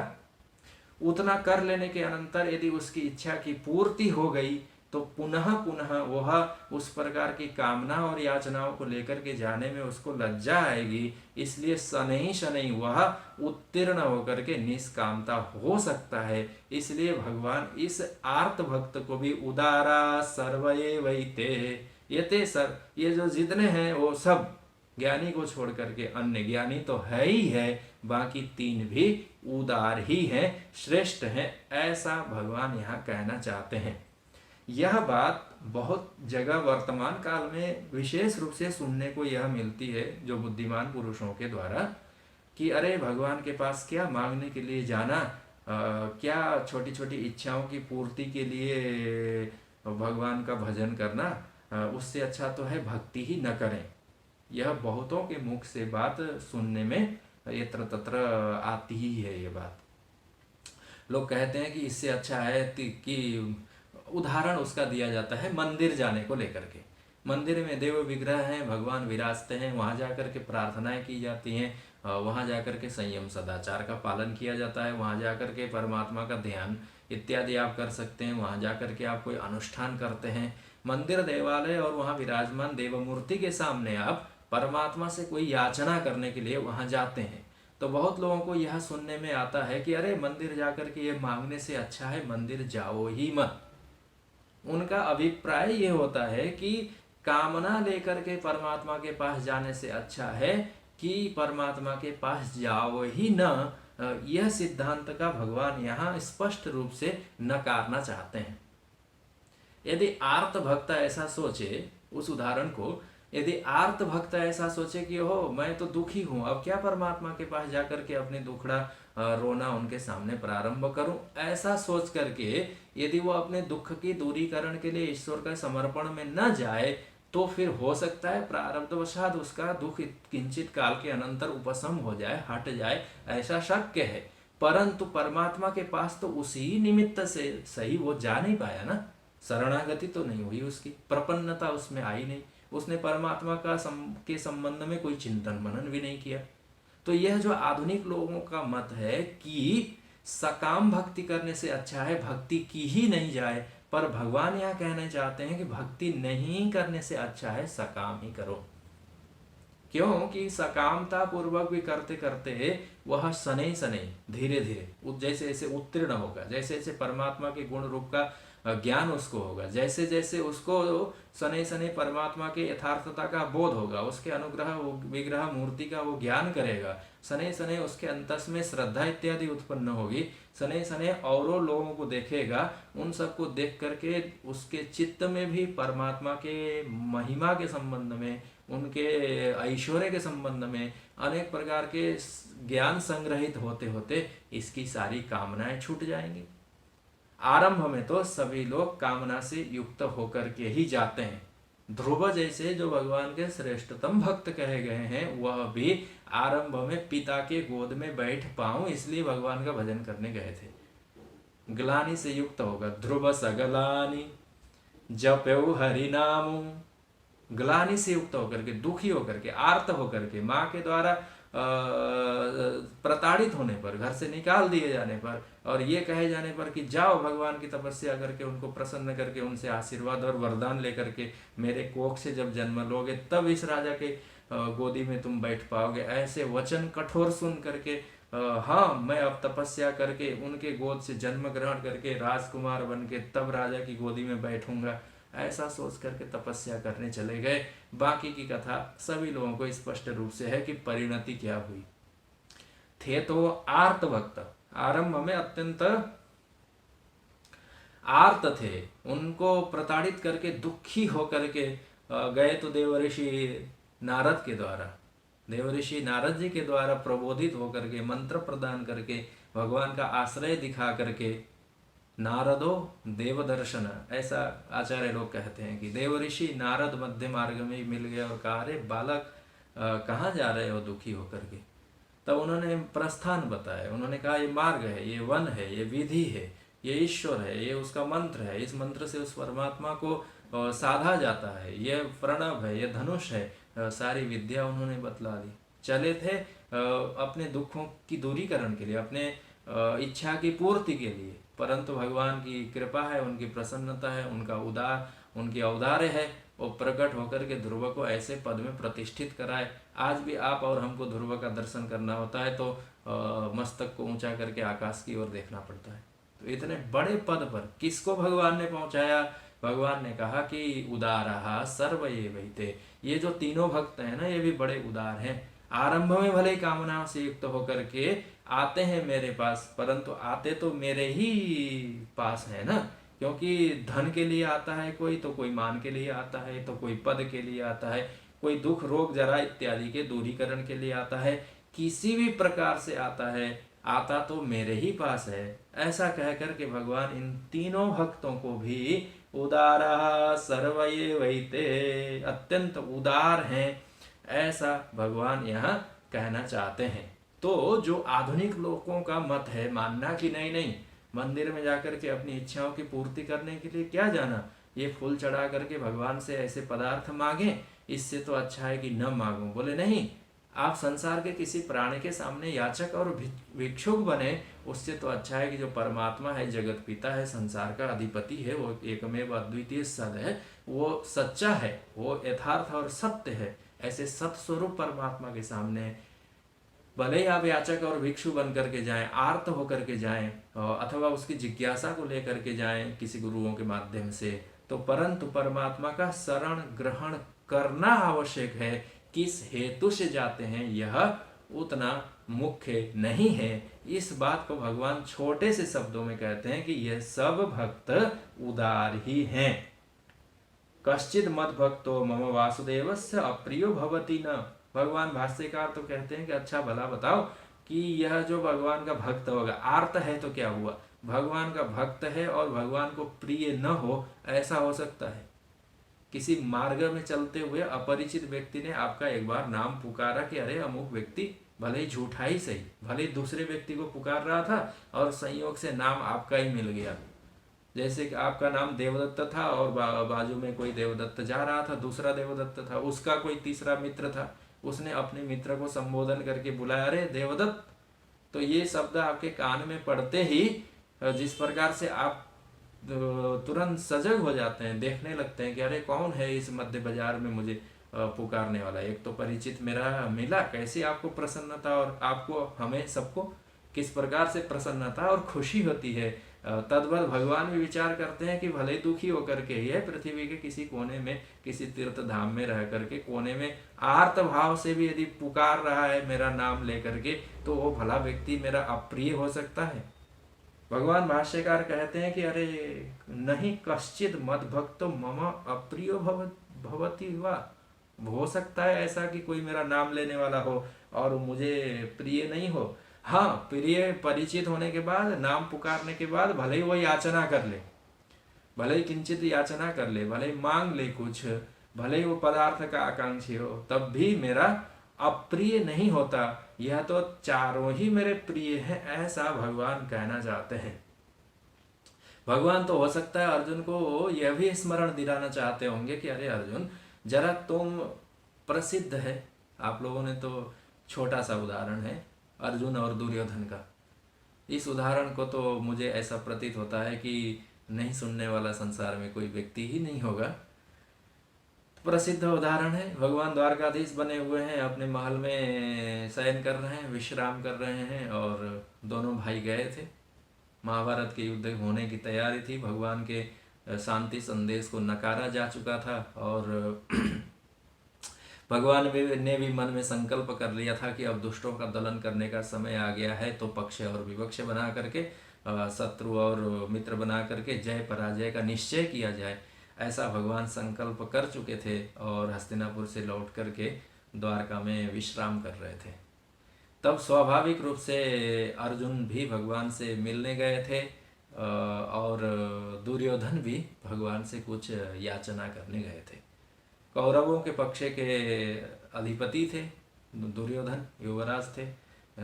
उतना कर लेने के अनंतर यदि उसकी इच्छा की पूर्ति हो गई तो पुनः पुनः वह उस प्रकार की कामना और याचनाओं को लेकर के जाने में उसको लज्जा आएगी। इसलिए शनै शनै वह उत्तीर्ण होकर के निष्कामता हो सकता है। इसलिए भगवान इस आर्त भक्त को भी उदारा सर्वये वैते यते सर, ये जो जितने हैं वो सब ज्ञानी को छोड़ करके, अन्य ज्ञानी तो है ही है, बाकी 3 भी उदार ही हैं, श्रेष्ठ हैं, ऐसा भगवान यहाँ कहना चाहते हैं। यह बात बहुत जगह वर्तमान काल में विशेष रूप से सुनने को यह मिलती है जो बुद्धिमान पुरुषों के द्वारा कि अरे भगवान के पास क्या मांगने के लिए जाना, क्या छोटी छोटी इच्छाओं की पूर्ति के लिए भगवान का भजन करना, उससे अच्छा तो है भक्ति ही न करें। यह बहुतों के मुख से बात सुनने में यत्र तत्र आती ही है। ये बात लोग कहते हैं कि इससे अच्छा है कि उदाहरण उसका दिया जाता है मंदिर जाने को लेकर के। मंदिर में देव विग्रह हैं, भगवान विराजते हैं, वहाँ जाकर के प्रार्थनाएं की जाती हैं, वहाँ जाकर के संयम सदाचार का पालन किया जाता है, वहाँ जाकर के परमात्मा का ध्यान इत्यादि आप कर सकते हैं, वहाँ जाकर के आप कोई अनुष्ठान करते हैं। मंदिर देवालय और वहाँ विराजमान देव मूर्ति के सामने आप परमात्मा से कोई याचना करने के लिए वहाँ जाते हैं। तो बहुत लोगों को यह सुनने में आता है कि अरे मंदिर जाकर के ये मांगने से अच्छा है मंदिर जाओ ही मत। उनका अभिप्राय ये होता है कि कामना लेकर के परमात्मा के पास जाने से अच्छा है कि परमात्मा के पास जाओ ही न। यह सिद्धांत का भगवान यहाँ स्पष्ट रूप से नकारना चाहते हैं। यदि आर्त भक्त ऐसा सोचे, उस उदाहरण को यदि आर्त भक्त ऐसा सोचे कि हो मैं तो दुखी हूं, अब क्या परमात्मा के पास जाकर के अपने दुखड़ा रोना उनके सामने प्रारंभ करूं, ऐसा सोच करके यदि वो अपने दुख की दूरीकरण के लिए ईश्वर का समर्पण में न जाए तो फिर हो सकता है प्रारब्धवशात उसका दुख किंचित काल के अनंतर उपशम हो जाए, हट जाए, ऐसा शक्य है। परंतु परमात्मा के पास तो उसी निमित्त से सही वो जा नहीं पाया ना, शरणागति तो नहीं हुई, उसकी प्रपन्नता उसमें आई नहीं, उसने परमात्मा के संबंध में कोई चिंतन मनन भी नहीं किया। तो यह जो आधुनिक लोगों का मत है कि सकाम भक्ति करने से अच्छा है भक्ति की ही नहीं जाए, पर भगवान यह कहना चाहते हैं कि भक्ति नहीं करने से अच्छा है सकाम ही करो। क्योंकि सकामता पूर्वक भी करते करते वह शनै शनै धीरे धीरे जैसे जैसे उत्तीर्ण होगा, जैसे जैसे परमात्मा के गुण रूप का ज्ञान उसको होगा, जैसे जैसे उसको शनै शनै परमात्मा के यथार्थता का बोध होगा, उसके अनुग्रह विग्रह मूर्ति का वो ज्ञान करेगा, शनै शनै उसके अंतस में श्रद्धा इत्यादि उत्पन्न होगी, शनै शनै औरों लोगों को देखेगा, उन सबको देख करके उसके चित्त में भी परमात्मा के महिमा के संबंध में, उनके ऐश्वर्य के संबंध में अनेक प्रकार के ज्ञान संग्रहित होते होते इसकी सारी कामनाएं छूट जाएंगी। आरंभ में तो सभी लोग कामना से युक्त होकर के ही जाते हैं, ध्रुव जैसे जो भगवान के श्रेष्ठतम भक्त कहे गए हैं, वह भी आरंभ में पिता के गोद में बैठ पाऊं इसलिए भगवान का भजन करने गए थे। ग्लानि से युक्त होगा, ध्रुव सगलानि जपऊ हरि नामु। ग्लानि से युक्त होकर के, दुखी होकर के, आर्त होकर के, माँ के द्वारा प्रताड़ित होने पर, घर से निकाल दिए जाने पर और ये कहे जाने पर कि जाओ भगवान की तपस्या करके उनको प्रसन्न करके उनसे आशीर्वाद और वरदान लेकर के मेरे कोख से जब जन्म लोगे तब इस राजा के गोदी में तुम बैठ पाओगे, ऐसे वचन कठोर सुन करके हाँ मैं अब तपस्या करके उनके गोद से जन्म ग्रहण करके राजकुमार बन के तब राजा की गोदी में बैठूंगा, ऐसा सोच करके तपस्या करने चले गए। बाकी की कथा सभी लोगों को स्पष्ट रूप से है कि परिणति क्या हुई। थे तो वो आर्त भक्त, आरंभ में अत्यंत आर्त थे, उनको प्रताड़ित करके दुखी होकर के गए तो देवऋषि नारद के द्वारा, देवऋषि नारद जी के द्वारा प्रबोधित होकर के मंत्र प्रदान करके भगवान का आश्रय दिखा करके नारदो देवदर्शन, ऐसा आचार्य लोग कहते हैं कि देवऋषि नारद मध्य मार्ग में मिल गए और कहा अरे बालक कहाँ जा रहे हो दुखी होकर के। तब उन्होंने प्रस्थान बताया, उन्होंने कहा ये मार्ग है, ये वन है, ये विधि है, ये ईश्वर है, ये उसका मंत्र है, इस मंत्र से उस परमात्मा को साधा जाता है, ये प्रणव है, ये धनुष है, सारी विद्या उन्होंने बतला दी। चले थे अपने दुखों की दूरीकरण के लिए, अपने इच्छा की पूर्ति के लिए, परंतु भगवान की कृपा है, उनकी प्रसन्नता है, उनकी औदार्य है, वो प्रकट होकर के ध्रुव को ऐसे पद में प्रतिष्ठित कराए। आज भी आप और हमको ध्रुव का दर्शन करना होता है तो मस्तक को ऊंचा करके आकाश की ओर देखना पड़ता है। तो इतने बड़े पद पर किसको भगवान ने पहुंचाया? भगवान ने कहा कि उदारहा सर्व ये वैते, ये जो तीनों भक्त हैं ना, ये भी बड़े उदार हैं। आरंभ में भले ही कामनाओं से युक्त होकर के आते हैं मेरे पास, परंतु आते तो मेरे ही पास है ना, क्योंकि धन के लिए आता है कोई, तो कोई मान के लिए आता है, तो कोई पद के लिए आता है, कोई दुख रोग जरा इत्यादि के दूरीकरण के लिए आता है, किसी भी प्रकार से आता है, आता तो मेरे ही पास है। ऐसा कह करके भगवान इन तीनों भक्तों को भी उदारा सर्वये वैते, अत्यंत उदार हैं, ऐसा भगवान यहाँ कहना चाहते हैं। तो जो आधुनिक लोगों का मत है मानना कि नहीं नहीं मंदिर में जाकर के अपनी इच्छाओं की पूर्ति करने के लिए क्या जाना, ये फूल चढ़ा करके भगवान से ऐसे पदार्थ मांगे, इससे तो अच्छा है कि न मांगो। बोले नहीं, आप संसार के किसी प्राणी के सामने याचक और भिक्षुक बने, उससे तो अच्छा है कि जो परमात्मा है, जगत पिता है, संसार का अधिपति है, वो एकमेव अद्वितीय सद है, वो सच्चा है, वो यथार्थ और सत्य है, ऐसे सत्स्वरूप परमात्मा के सामने भले ही आप याचक और भिक्षु बन करके जाएं, आर्त होकर के जाएं, अथवा उसकी जिज्ञासा को लेकर के जाएं किसी गुरुओं के माध्यम से, तो परंतु परमात्मा का शरण ग्रहण करना आवश्यक है। किस हेतु से जाते हैं यह उतना मुख्य नहीं है। इस बात को भगवान छोटे से शब्दों में कहते हैं कि यह सब भक्त उदार ही हैं। कश्चिद मद भक्तो मम वासुदेवस्य अप्रियो भवति न। भगवान भाष्यकार तो कहते हैं कि अच्छा भला बताओ कि यह जो भगवान का भक्त होगा, आर्त है तो क्या हुआ, भगवान का भक्त है और भगवान को प्रिय न हो, ऐसा हो सकता है? किसी मार्ग में चलते हुए अपरिचित व्यक्ति ने आपका एक बार नाम पुकारा कि अरे अमुक व्यक्ति, भले ही झूठा ही सही, भले ही दूसरे व्यक्ति को पुकार रहा था और संयोग से नाम आपका ही मिल गया। जैसे कि आपका नाम देवदत्त था और बाजू में कोई देवदत्त जा रहा था, दूसरा देवदत्त था, उसका कोई तीसरा मित्र था, उसने अपने मित्र को संबोधन करके बुलाया, अरे देवदत्त। तो ये शब्द आपके कान में पड़ते ही जिस प्रकार से आप तुरंत सजग हो जाते हैं, देखने लगते हैं कि अरे कौन है इस मध्य बाजार में मुझे पुकारने वाला, एक तो परिचित मेरा मिला, कैसी आपको प्रसन्नता और आपको हमें सबको किस प्रकार से प्रसन्नता और खुशी होती है। तद्वत भगवान भी विचार करते हैं कि भले दुखी होकर के यह पृथ्वी के किसी कोने में, किसी तीर्थ धाम में रह करके कोने में आर्त भाव से भी यदि पुकार रहा है मेरा नाम लेकर के, तो वो भला व्यक्ति मेरा अप्रिय हो सकता है? भगवान भाष्यकार कहते हैं कि अरे नहीं, कश्चिद मद भक्तो मम अप्रियो भवति वा, हो सकता है ऐसा कि कोई मेरा नाम लेने वाला हो और मुझे प्रिय नहीं हो। हाँ, प्रिय परिचित होने के बाद, नाम पुकारने के बाद भले ही वो याचना कर ले, भले ही किंचित याचना कर ले, भले ही मांग ले कुछ, भले ही वो पदार्थ का आकांक्षी हो, तब भी मेरा अप्रिय नहीं होता। यह तो चारों ही मेरे प्रिय हैं, ऐसा भगवान कहना चाहते हैं। भगवान तो हो सकता है अर्जुन को यह भी स्मरण दिलाना चाहते होंगे कि अरे अर्जुन, जरा तुम प्रसिद्ध है। आप लोगों ने तो छोटा सा उदाहरण है अर्जुन और दुर्योधन का। इस उदाहरण को तो मुझे ऐसा प्रतीत होता है कि नहीं सुनने वाला संसार में कोई व्यक्ति ही नहीं होगा। प्रसिद्ध उदाहरण है, भगवान द्वारकाधीश बने हुए हैं, अपने महल में शयन कर रहे हैं, विश्राम कर रहे हैं, और दोनों भाई गए थे। महाभारत के युद्ध होने की तैयारी थी, भगवान के शांति संदेश को नकारा जा चुका था, और भगवान ने भी मन में संकल्प कर लिया था कि अब दुष्टों का दलन करने का समय आ गया है, तो पक्ष और विपक्ष बना करके, शत्रु और मित्र बना करके जय पराजय का निश्चय किया जाए। ऐसा भगवान संकल्प कर चुके थे, और हस्तिनापुर से लौट करके द्वारका में विश्राम कर रहे थे। तब स्वाभाविक रूप से अर्जुन भी भगवान से मिलने गए थे, और दुर्योधन भी भगवान से कुछ याचना करने गए थे। कौरवों के पक्ष के अधिपति थे दुर्योधन, युवराज थे,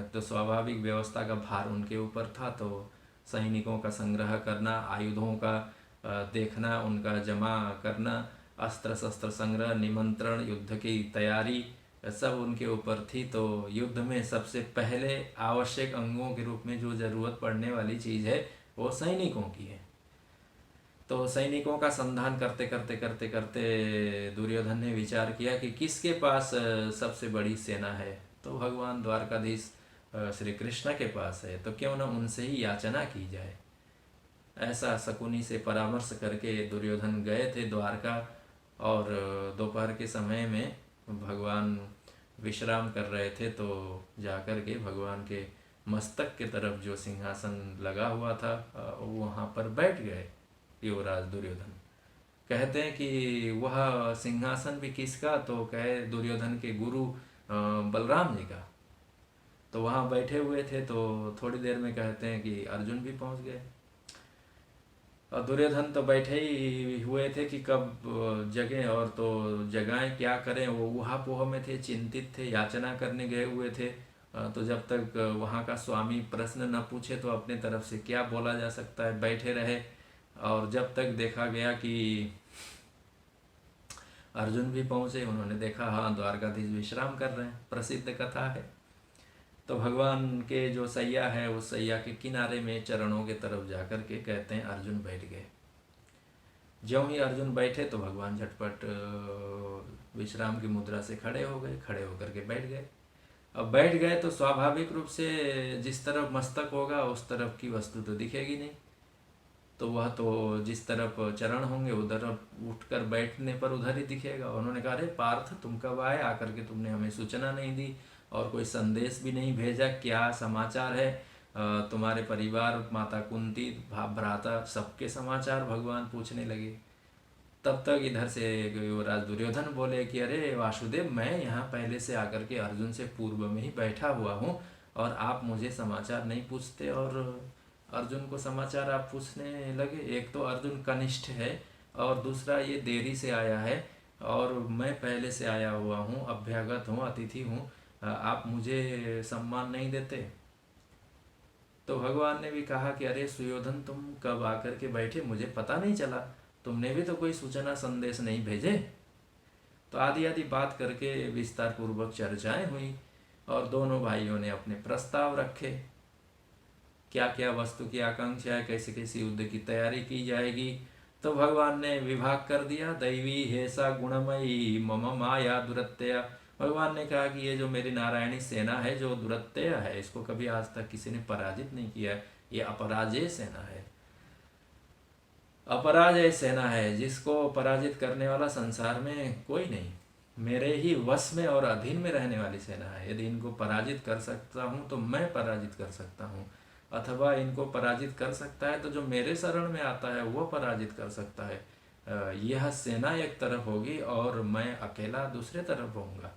तो स्वाभाविक व्यवस्था का भार उनके ऊपर था। तो सैनिकों का संग्रह करना, आयुधों का देखना, उनका जमा करना, अस्त्र शस्त्र संग्रह, निमंत्रण, युद्ध की तैयारी, सब उनके ऊपर थी। तो युद्ध में सबसे पहले आवश्यक अंगों के रूप में जो जरूरत पड़ने वाली चीज़ है वो सैनिकों की है। तो सैनिकों का संधान करते करते करते करते दुर्योधन ने विचार किया कि किसके पास सबसे बड़ी सेना है। तो भगवान द्वारकाधीश श्री कृष्ण के पास है, तो क्यों न उनसे ही याचना की जाए। ऐसा शकुनी से परामर्श करके दुर्योधन गए थे द्वारका, और दोपहर के समय में भगवान विश्राम कर रहे थे, तो जाकर के भगवान के मस्तक के तरफ जो सिंहासन लगा हुआ था वहाँ पर बैठ गए युवराज दुर्योधन। कहते हैं कि वह सिंहासन भी किसका, तो कहे दुर्योधन के गुरु बलराम जी का। तो वहाँ बैठे हुए थे, तो थोड़ी देर में कहते हैं कि अर्जुन भी पहुँच गए। और दुर्योधन तो बैठे ही हुए थे कि कब जगें, और तो जगाएं, क्या करें। वो ऊहापोह में थे, चिंतित थे, याचना करने गए हुए थे। तो जब तक वहाँ का स्वामी प्रश्न न पूछे तो अपने तरफ से क्या बोला जा सकता है, बैठे रहे। और जब तक देखा गया कि अर्जुन भी पहुँचे, उन्होंने देखा हाँ द्वारकाधीश विश्राम कर रहे हैं, प्रसिद्ध कथा है। तो भगवान के जो सैया है उस सैया के किनारे में चरणों के तरफ जाकर के कहते हैं अर्जुन बैठ गए। ज्यों ही अर्जुन बैठे तो भगवान झटपट विश्राम की मुद्रा से खड़े हो गए, खड़े होकर के बैठ गए। अब बैठ गए तो स्वाभाविक रूप से जिस तरफ मस्तक होगा उस तरफ की वस्तु तो दिखेगी नहीं, तो वह तो जिस तरफ चरण होंगे उधर उठकर बैठने पर उधर ही दिखेगा। उन्होंने कहा अरे पार्थ, तुम कब आए, आकर के तुमने हमें सूचना नहीं दी और कोई संदेश भी नहीं भेजा, क्या समाचार है। तुम्हारे परिवार, माता कुंती, भ्राता, सबके समाचार भगवान पूछने लगे। तब तक इधर से युवराज दुर्योधन बोले कि अरे वासुदेव, मैं यहाँ पहले से आकर के अर्जुन से पूर्व में ही बैठा हुआ हूँ, और आप मुझे समाचार नहीं पूछते और अर्जुन को समाचार आप पूछने लगे। एक तो अर्जुन कनिष्ठ है, और दूसरा ये देरी से आया है, और मैं पहले से आया हुआ हूँ, अभ्यागत हूँ, अतिथि हूँ, आप मुझे सम्मान नहीं देते। तो भगवान ने भी कहा कि अरे सुयोधन, तुम कब आकर के बैठे, मुझे पता नहीं चला, तुमने भी तो कोई सूचना संदेश नहीं भेजे। तो आदि आदि बात करके विस्तार पूर्वक चर्चाएं हुई, और दोनों भाइयों ने अपने प्रस्ताव रखे, क्या क्या वस्तु की आकांक्षा है, कैसे कैसे युद्ध की तैयारी की जाएगी। तो भगवान ने विभाग कर दिया, दैवी हेसा गुणमयी मम माया दुरत्यया। भगवान ने कहा कि ये जो मेरी नारायणी सेना है जो दुरत्यय है, इसको कभी आज तक किसी ने पराजित नहीं किया, ये अपराजय सेना है, अपराजय सेना है, जिसको पराजित करने वाला संसार में कोई नहीं, मेरे ही वश में और अधीन में रहने वाली सेना है। यदि इनको पराजित कर सकता हूँ तो मैं पराजित कर सकता हूँ, अथवा इनको पराजित कर सकता है तो जो मेरे शरण में आता है वो पराजित कर सकता है। यह सेना एक तरफ होगी और मैं अकेला दूसरे तरफ होऊंगा।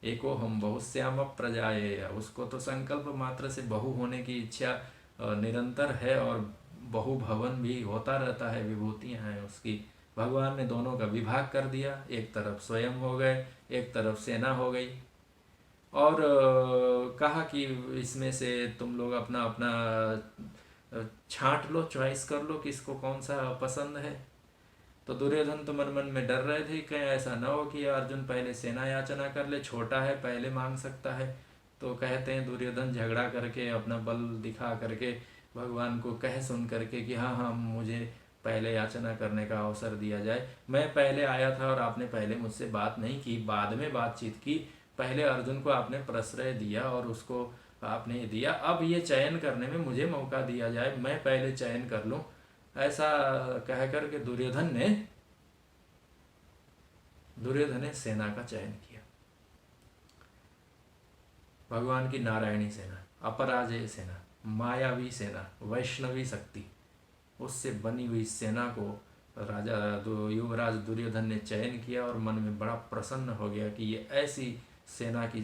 एको हम बहुश्याम प्रजाए, उसको तो संकल्प मात्र से बहु होने की इच्छा निरंतर है, और बहु भवन भी होता रहता है, विभूतियाँ हैं उसकी, भगवान ने दोनों का विभाग कर दिया, एक तरफ स्वयं हो गए, एक तरफ सेना हो गई, और कहा कि इसमें से तुम लोग अपना अपना छांट लो, चॉइस कर लो किसको कौन सा पसंद है। तो दुर्योधन तो मन मन में डर रहे थे कहीं ऐसा ना हो कि अर्जुन पहले सेना याचना कर ले, छोटा है पहले मांग सकता है। तो कहते हैं दुर्योधन झगड़ा करके अपना बल दिखा करके भगवान को कह सुन करके कि हाँ हाँ मुझे पहले याचना करने का अवसर दिया जाए, मैं पहले आया था और आपने पहले मुझसे बात नहीं की, बाद में बातचीत की, पहले अर्जुन को आपने प्रश्रय दिया और उसको आपने दिया, अब ये चयन करने में मुझे मौका दिया जाए, मैं पहले चयन कर लूं। ऐसा कह करके दुर्योधन ने सेना का चयन किया। भगवान की नारायणी सेना, अपराजेय सेना, मायावी सेना, वैष्णवी शक्ति, उससे बनी हुई सेना को युवराज दुर्योधन ने चयन किया और मन में बड़ा प्रसन्न हो गया कि ये ऐसी सेना की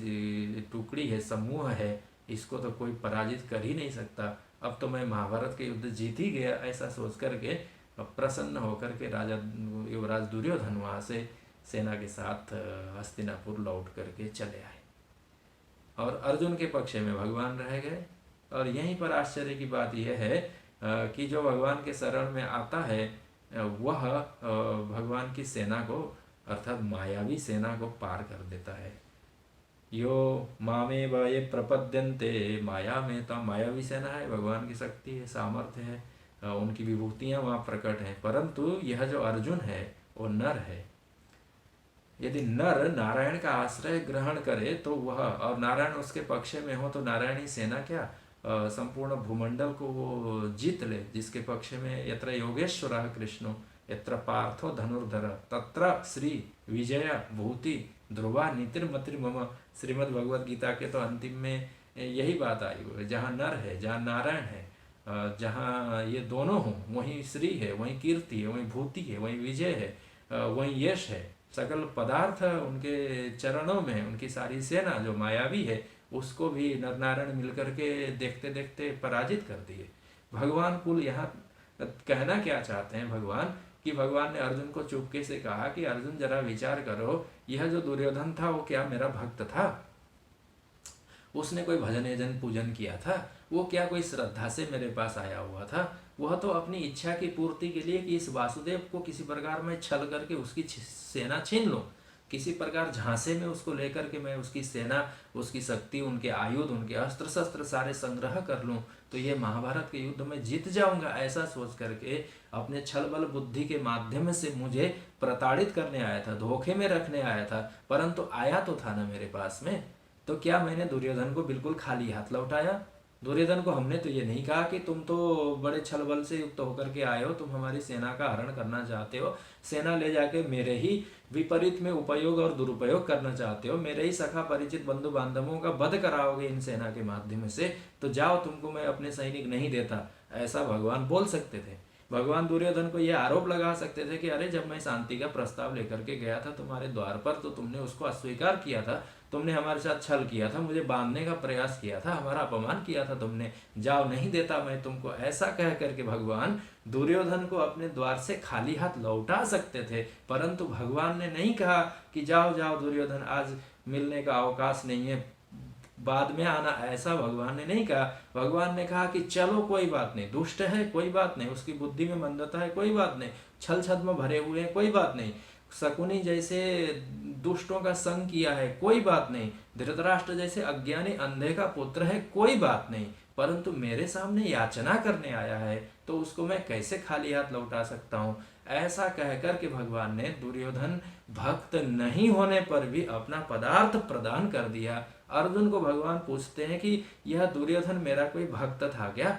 टुकड़ी है, समूह है, इसको तो कोई पराजित कर ही नहीं सकता, अब तो मैं महाभारत के युद्ध जीत ही गया, ऐसा सोच करके प्रसन्न होकर के युवराज दुर्योधन वहाँ से सेना के साथ हस्तिनापुर लौट करके चले आए और अर्जुन के पक्ष में भगवान रह गए। और यहीं पर आश्चर्य की बात यह है कि जो भगवान के शरण में आता है वह भगवान की सेना को अर्थात मायावी सेना को पार कर देता है। यो मामे ये प्रपद्यन्ते, माया में तो मायावी सेना है, भगवान की शक्ति है, सामर्थ्य है, उनकी विभूतियां वहाँ प्रकट हैं। परंतु यह जो अर्जुन है वो नर है। यदि नर नारायण का आश्रय ग्रहण करे तो वह, और नारायण उसके पक्ष में हो तो नारायणी सेना क्या संपूर्ण भूमंडल को वो जीत ले, जिसके पक्ष में यत्र योगेश्वरः कृष्णो यत्र पार्थो धनुर्धर तत्र श्री विजय भूति ध्रुवा नीतिर्मति मम। श्रीमद् भगवद गीता के तो अंतिम में यही बात आई हुई है, जहाँ नर है, जहाँ नारायण है, जहाँ ये दोनों हों वहीं श्री है, वहीं कीर्ति है, वहीं भूति है, वहीं विजय है, वहीं यश है, सकल पदार्थ उनके चरणों में, उनकी सारी सेना जो मायावी है उसको भी नर नारायण मिलकर के देखते देखते पराजित कर दिए। भगवान कुल यहाँ कहना क्या चाहते हैं भगवान कि भगवान ने अर्जुन को चुपके से कहा कि अर्जुन जरा विचार करो, यह जो दुर्योधन था वो क्या मेरा भक्त था? उसने कोई भजन यजन पूजन किया था? वो क्या कोई श्रद्धा से मेरे पास आया हुआ था? वह तो अपनी इच्छा की पूर्ति के लिए कि इस वासुदेव को किसी प्रकार मैं छल करके उसकी सेना छीन लूं, किसी प्रकार झांसे में उसको लेकर के मैं उसकी सेना, उसकी शक्ति, उनके आयुध, उनके अस्त्र शस्त्र सारे संग्रह कर लूं तो ये महाभारत के युद्ध में जीत जाऊंगा, ऐसा सोच करके अपने छल बल बुद्धि के माध्यम से मुझे प्रताड़ित करने आया था, धोखे में रखने आया था। परंतु आया तो था ना मेरे पास में, तो क्या मैंने दुर्योधन को बिल्कुल खाली हाथ लौटाया? दुर्योधन को हमने तो ये नहीं कहा कि तुम तो बड़े छल बल से युक्त होकर के आए हो, तुम हमारी सेना का हरण करना चाहते हो, सेना ले जाके मेरे ही विपरीत में उपयोग और दुरुपयोग करना चाहते हो, मेरे ही सखा परिचित बंधु बांधवों का वध कराओगे इन सेना के माध्यम से, तो जाओ, तुमको मैं अपने सैनिक नहीं देता, ऐसा भगवान बोल सकते थे। भगवान दुर्योधन को यह आरोप लगा सकते थे कि अरे जब मैं शांति का प्रस्ताव लेकर के गया था तुम्हारे द्वार पर तो तुमने उसको अस्वीकार किया था, तुमने हमारे साथ छल किया था, मुझे बांधने का प्रयास किया था, हमारा अपमान किया था तुमने, जाओ नहीं देता मैं तुमको, ऐसा कह करके भगवान दुर्योधन को अपने द्वार से खाली हाथ लौटा सकते थे। परंतु भगवान ने नहीं कहा कि जाओ जाओ दुर्योधन, आज मिलने का अवकाश नहीं है, बाद में आना, ऐसा भगवान ने नहीं कहा। भगवान ने कहा कि चलो कोई बात नहीं, दुष्ट है कोई बात नहीं, उसकी बुद्धि में मंदता है कोई बात नहीं, छल छद्म भरे हुए हैं कोई बात नहीं, शकुनी जैसे दुष्टों का संग किया है कोई बात नहीं, धृतराष्ट्र जैसे अज्ञानी अंधे का पुत्र है कोई बात नहीं, परंतु मेरे सामने याचना करने आया है तो उसको मैं कैसे खाली हाथ लौटा सकता हूँ। ऐसा कहकर के भगवान ने दुर्योधन भक्त नहीं होने पर भी अपना पदार्थ प्रदान कर दिया। अर्जुन को भगवान पूछते हैं कि यह दुर्योधन मेरा कोई भक्त था क्या?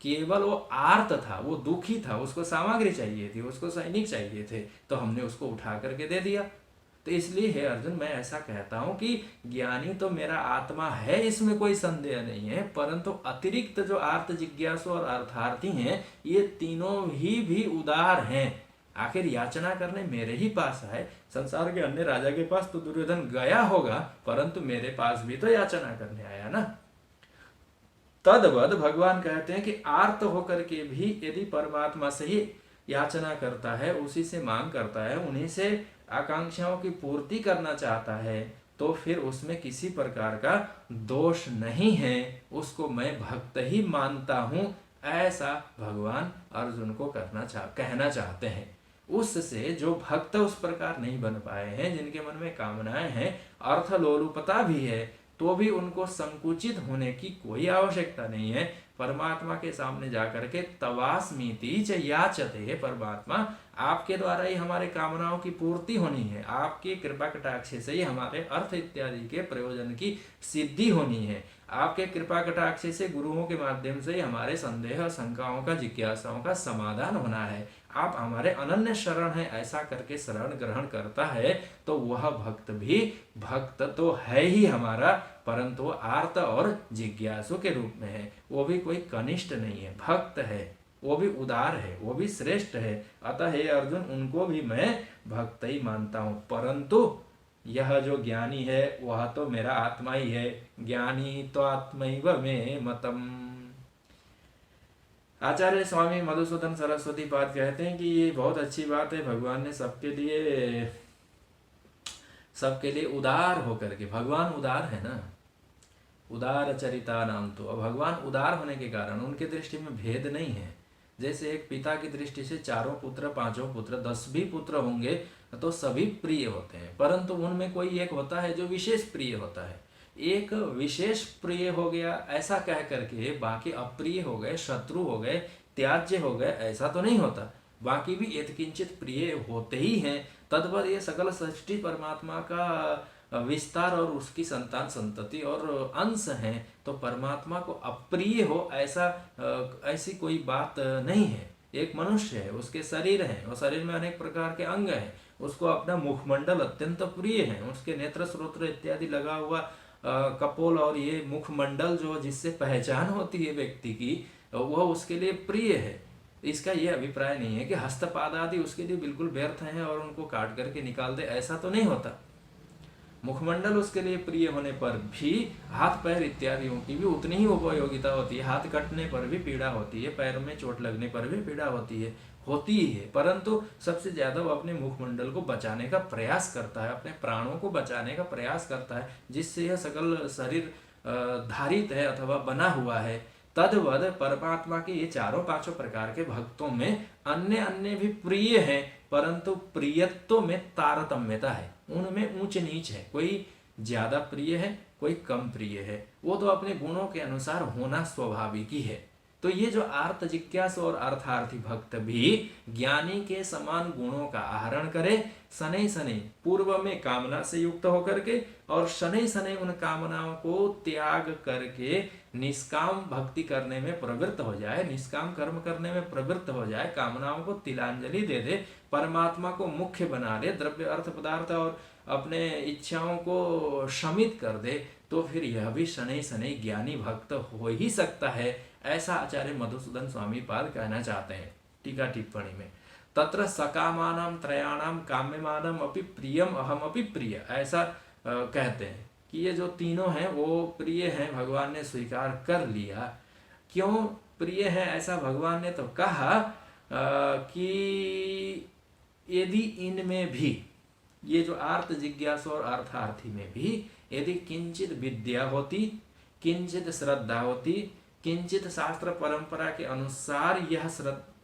केवल वो आर्त था, वो दुखी था, उसको सामग्री चाहिए थी, उसको सैनिक चाहिए थे, तो हमने उसको उठा करके दे दिया। तो इसलिए है अर्जुन, मैं ऐसा कहता हूं कि ज्ञानी तो मेरा आत्मा है, इसमें कोई संदेह नहीं है, परंतु अतिरिक्त जो आर्त जिज्ञासु और अर्थार्थी हैं ये तीनों ही भी उदार हैं। आखिर याचना करने मेरे ही पास है, संसार के अन्य राजा के पास तो दुर्योधन गया होगा, परंतु मेरे पास भी तो याचना करने आया ना। तद्वद भगवान कहते हैं कि आर्त होकर के भी यदि परमात्मा से ही याचना करता है, उसी से मांग करता है, उन्हीं से आकांक्षाओं की पूर्ति करना चाहता है, तो फिर उसमें किसी प्रकार का दोष नहीं है, उसको मैं भक्त ही मानता हूँ, ऐसा भगवान अर्जुन को कहना चाहते हैं। उससे जो भक्त उस प्रकार नहीं बन पाए हैं, जिनके मन में कामनाएं हैं, अर्थलोलुपता भी है, तो भी उनको संकुचित होने की कोई आवश्यकता नहीं है। परमात्मा के सामने जाकर के तवास्मीति च याचते, परमात्मा आपके द्वारा ही हमारे कामनाओं की पूर्ति होनी है, आपकी कृपा कटाक्ष से ही हमारे अर्थ इत्यादि के प्रयोजन की सिद्धि होनी है, आपके कृपा कटाक्ष से गुरुओं के माध्यम से हमारे संदेह शंकाओं का जिज्ञासाओं का समाधान होना है, आप हमारे अनन्य शरण है, ऐसा करके शरण ग्रहण करता है तो वह भक्त भी भक्त तो है ही हमारा, परंतु आर्त और जिज्ञासु के रूप में है। वो भी कोई कनिष्ठ नहीं है, भक्त है, वो भी उदार है, वो भी श्रेष्ठ है। अतः हे अर्जुन, उनको भी मैं भक्त ही मानता हूँ। परंतु यह जो ज्ञानी है वह तो मेरा आत्मा ही है, ज्ञानी तो आत्मैव मे मतम। आचार्य स्वामी मधुसूदन सरस्वती पाद कहते हैं कि ये बहुत अच्छी बात है, भगवान ने सबके लिए उदार होकर के, भगवान उदार है ना, उदार चरिता नाम, तो भगवान उदार होने के कारण उनके दृष्टि में भेद नहीं है। जैसे एक पिता की दृष्टि से 4 पुत्र 5 पुत्र 10 भी पुत्र होंगे तो सभी प्रिय होते हैं, परंतु उनमें कोई एक होता है जो विशेष प्रिय होता है। एक विशेष प्रिय हो गया ऐसा कह करके बाकी अप्रिय हो गए, शत्रु हो गए, त्याज्य हो गए, ऐसा तो नहीं होता। बाकी भी यत्किंचित प्रिय होते ही हैं। तद्वत ये सकल सृष्टि परमात्मा का विस्तार और उसकी संतान संतति और अंश हैं, तो परमात्मा को अप्रिय हो ऐसी कोई बात नहीं है। एक मनुष्य है, उसके शरीर है, और शरीर में अनेक प्रकार के अंग हैं, उसको अपना मुखमंडल अत्यंत प्रिय है, उसके नेत्र स्रोत्र इत्यादि लगा हुआ कपोल और ये मुखमंडल जो जिससे पहचान होती है व्यक्ति की, वह उसके लिए प्रिय है। इसका ये अभिप्राय नहीं है कि हस्तपाद आदि उसके लिए बिल्कुल व्यर्थ हैं और उनको काट करके निकाल दे, ऐसा तो नहीं होता। मुखमंडल उसके लिए प्रिय होने पर भी हाथ पैर इत्यादियों की भी उतनी ही उपयोगिता होती है। हाथ कटने पर भी पीड़ा होती है, पैर में चोट लगने पर भी पीड़ा होती ही है, परंतु सबसे ज्यादा वो अपने मुखमंडल को बचाने का प्रयास करता है, अपने प्राणों को बचाने का प्रयास करता है, जिससे यह सकल शरीर धारित है अथवा बना हुआ है। तद्वद परमात्मा के ये 4-5 प्रकार के भक्तों में अन्य अन्य भी प्रिय हैं, परंतु प्रियत्व में तारतम्यता है, उनमें ऊंच नीच है, कोई ज्यादा प्रिय है, कोई कम प्रिय है। वो तो अपने गुणों के अनुसार होना स्वाभाविक ही है। तो ये जो आर्त जिज्ञासु और अर्थार्थी भक्त भी ज्ञानी के समान गुणों का आहरण करे, शनै शनै पूर्व में कामना से युक्त होकर के और शनै शनै उन कामनाओं को त्याग करके निष्काम भक्ति करने में प्रवृत्त हो जाए, निष्काम कर्म करने में प्रवृत्त हो जाए, कामनाओं को तिलांजलि दे दे, परमात्मा को मुख्य बना ले, द्रव्य अर्थ पदार्थ और अपने इच्छाओं को शमित कर दे, तो फिर यह भी शनै शनै ज्ञानी भक्त हो ही सकता है। ऐसा आचार्य मधुसूदन स्वामी पाद कहना चाहते हैं टीका टिप्पणी में। तत्र सकामानाम त्रयाणाम काम्यमानम अपि प्रियम अहम अपि प्रिय, ऐसा कहते हैं कि ये जो तीनों हैं वो प्रिय हैं, भगवान ने स्वीकार कर लिया। क्यों प्रिय है ऐसा भगवान ने तो कहा कि यदि इनमें भी ये जो आर्त जिज्ञासु और अर्थार्थी में भी यदि किंचित विद्या होती, किंचित श्रद्धा होती, किंचित शास्त्र परंपरा के अनुसार यह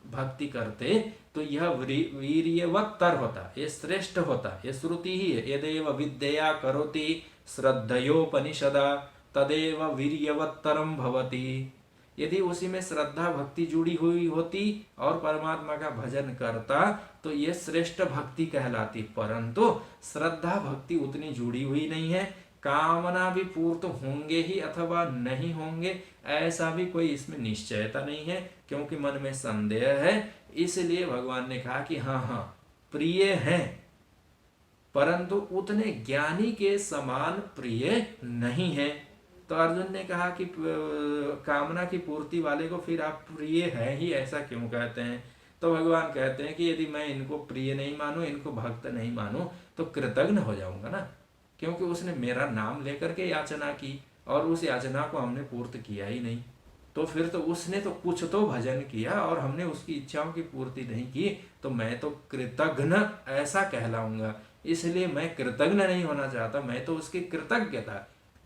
भक्ति करते, तो यह वीर्यवत्तर होता, ये श्रेष्ठ होता। ये श्रुति ही है, यदेव विद्या करोति श्रद्धयोपनिषदा तदेव वीर्यवत्तरम भवति। यदि उसी में श्रद्धा भक्ति जुड़ी हुई होती और परमात्मा का भजन करता तो ये श्रेष्ठ भक्ति कहलाती, परंतु श्रद्धा भक्ति उतनी जुड़ी हुई नहीं है। कामना भी पूर्त होंगे ही अथवा नहीं होंगे ऐसा भी कोई इसमें निश्चयता नहीं है, क्योंकि मन में संदेह है। इसलिए भगवान ने कहा कि हाँ प्रिय हैं, परंतु उतने ज्ञानी के समान प्रिय नहीं है। तो अर्जुन ने कहा कि कामना की पूर्ति वाले को फिर आप प्रिय है ही ऐसा क्यों कहते हैं? तो भगवान कहते हैं कि यदि मैं इनको प्रिय नहीं मानूं, इनको भक्त नहीं मानूं, तो कृतज्ञ हो जाऊंगा ना, क्योंकि उसने मेरा नाम लेकर के याचना की और उस याचना को हमने पूर्त किया ही नहीं। तो फिर तो उसने तो कुछ तो भजन किया और हमने उसकी इच्छाओं की पूर्ति नहीं की, तो मैं तो कृतघ्न ऐसा कहलाऊंगा। इसलिए मैं कृतघ्न नहीं होना चाहता, मैं तो उसकी कृतज्ञता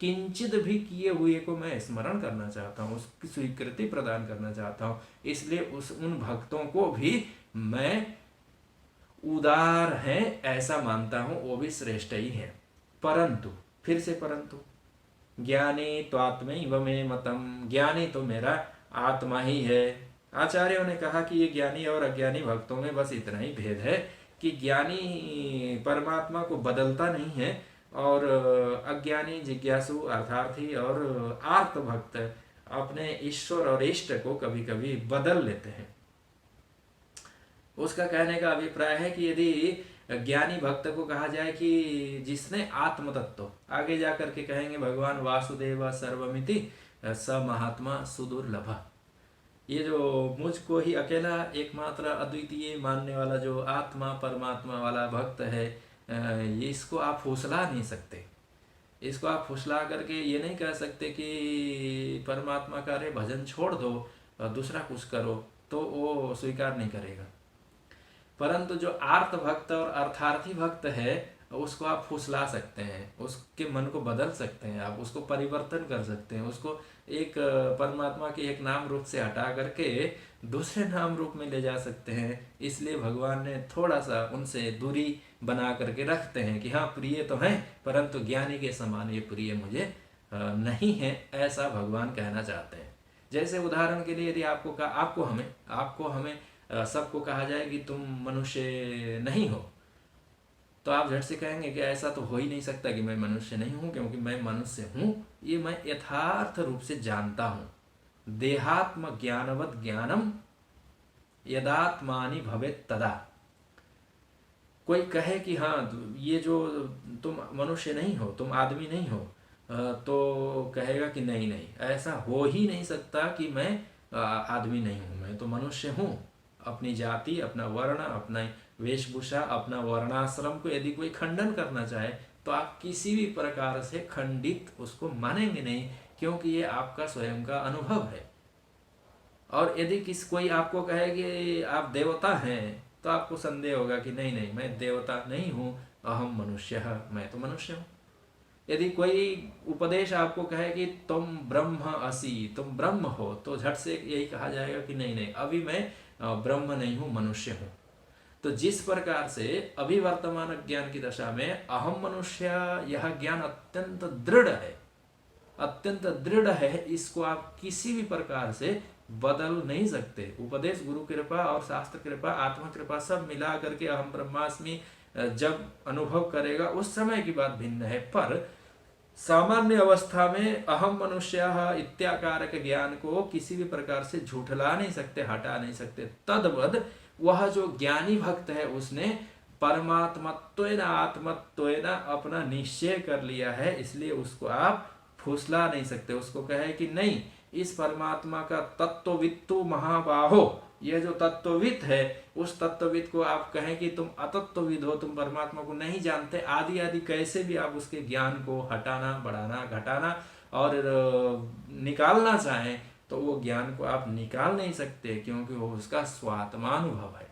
किंचित भी किए हुए को मैं स्मरण करना चाहता हूँ, उसकी स्वीकृति प्रदान करना चाहता हूँ। इसलिए उन भक्तों को भी मैं उदार है ऐसा मानता हूँ, वो भी श्रेष्ठ ही है। परंतु, फिर से परंतु, ज्ञानी त्वात्मैव मे मतम, ज्ञानी तो मेरा आत्मा ही है। आचार्यों ने कहा कि ये ज्ञानी और अज्ञानी भक्तों में बस इतना ही भेद है कि ज्ञानी परमात्मा को बदलता नहीं है और अज्ञानी जिज्ञासु अर्थार्थी और आर्त भक्त अपने ईश्वर और इष्ट को कभी कभी बदल लेते हैं। उसका कहने का अभिप्राय है कि यदि ज्ञानी भक्त को कहा जाए कि जिसने आत्म तत्व, आगे जाकर के कहेंगे भगवान वासुदेव सर्वमिति स महात्मा सुदुर्लभ, ये जो मुझको ही अकेला एकमात्र अद्वितीय मानने वाला जो आत्मा परमात्मा वाला भक्त है, ये इसको आप फुसला नहीं सकते। इसको आप फुसला करके ये नहीं कह सकते कि परमात्मा का रे भजन छोड़ दो दूसरा कुछ करो, तो वो स्वीकार नहीं करेगा। परंतु जो आर्त भक्त और अर्थार्थी भक्त है उसको आप फुसला सकते हैं, उसके मन को बदल सकते हैं, आप उसको परिवर्तन कर सकते हैं, उसको एक परमात्मा के एक नाम रूप से हटा करके दूसरे नाम रूप में ले जा सकते हैं। इसलिए भगवान ने थोड़ा सा उनसे दूरी बना करके रखते हैं कि हाँ प्रिय तो हैं, परंतु ज्ञानी के समान ये प्रिय मुझे नहीं है, ऐसा भगवान कहना चाहते हैं। जैसे उदाहरण के लिए यदि आपको हमें सबको कहा जाए कि तुम मनुष्य नहीं हो, तो आप झट से कहेंगे कि ऐसा तो हो ही नहीं सकता कि मैं मनुष्य नहीं हूं, क्योंकि मैं मनुष्य हूं, ये मैं यथार्थ रूप से जानता हूं। देहात्म ज्ञानवत ज्ञानम यदात्मानि भवेत् तदा। कोई कहे कि हाँ ये जो तुम मनुष्य नहीं हो, तुम आदमी नहीं हो, तो कहेगा कि नहीं नहीं, ऐसा हो ही नहीं सकता कि मैं आदमी नहीं हूं, मैं तो मनुष्य हूं। अपनी जाति, अपना वर्ण, अपना वेशभूषा, अपना वर्णाश्रम को यदि कोई खंडन करना चाहे तो आप किसी भी प्रकार से खंडित उसको मानेंगे नहीं, क्योंकि ये आपका स्वयं का अनुभव है। और यदि कोई आपको कहे कि आप देवता हैं, तो आपको संदेह होगा कि नहीं नहीं, मैं देवता नहीं हूँ, अहम मनुष्य, मैं तो मनुष्य हूँ। यदि कोई उपदेश आपको कहे कि तुम ब्रह्म असि, तुम ब्रह्म हो, तो झट से यही कहा जाएगा कि नहीं नहीं, अभी मैं ब्रह्म नहीं हूँ, मनुष्य हूँ। तो जिस प्रकार से अभी वर्तमान ज्ञान की दशा में अहम मनुष्य, यह ज्ञान अत्यंत दृढ़ है, अत्यंत दृढ़ है, इसको आप किसी भी प्रकार से बदल नहीं सकते। उपदेश, गुरु कृपा और शास्त्र कृपा, आत्मा कृपा सब मिला करके अहम ब्रह्मास्मि जब अनुभव करेगा उस समय की बात भिन्न है। पर सामान्य अवस्था में अहम मनुष्य इत्याकारक ज्ञान को किसी भी प्रकार से झूठला नहीं सकते, हटा नहीं सकते। तद्वद वह जो ज्ञानी भक्त है उसने परमात्मत्वेन आत्मत्वेन अपना निश्चय कर लिया है, इसलिए उसको आप फुसला नहीं सकते। उसको कहे कि नहीं, इस परमात्मा का तत्ववित्तु महाबाहो, यह जो तत्वविद है उस तत्वविद को आप कहें कि तुम अतत्वविद हो, तुम परमात्मा को नहीं जानते, आदि आदि कैसे भी आप उसके ज्ञान को हटाना, बढ़ाना, घटाना और निकालना चाहें तो वो ज्ञान को आप निकाल नहीं सकते, क्योंकि वो उसका स्वात्मानुभव है।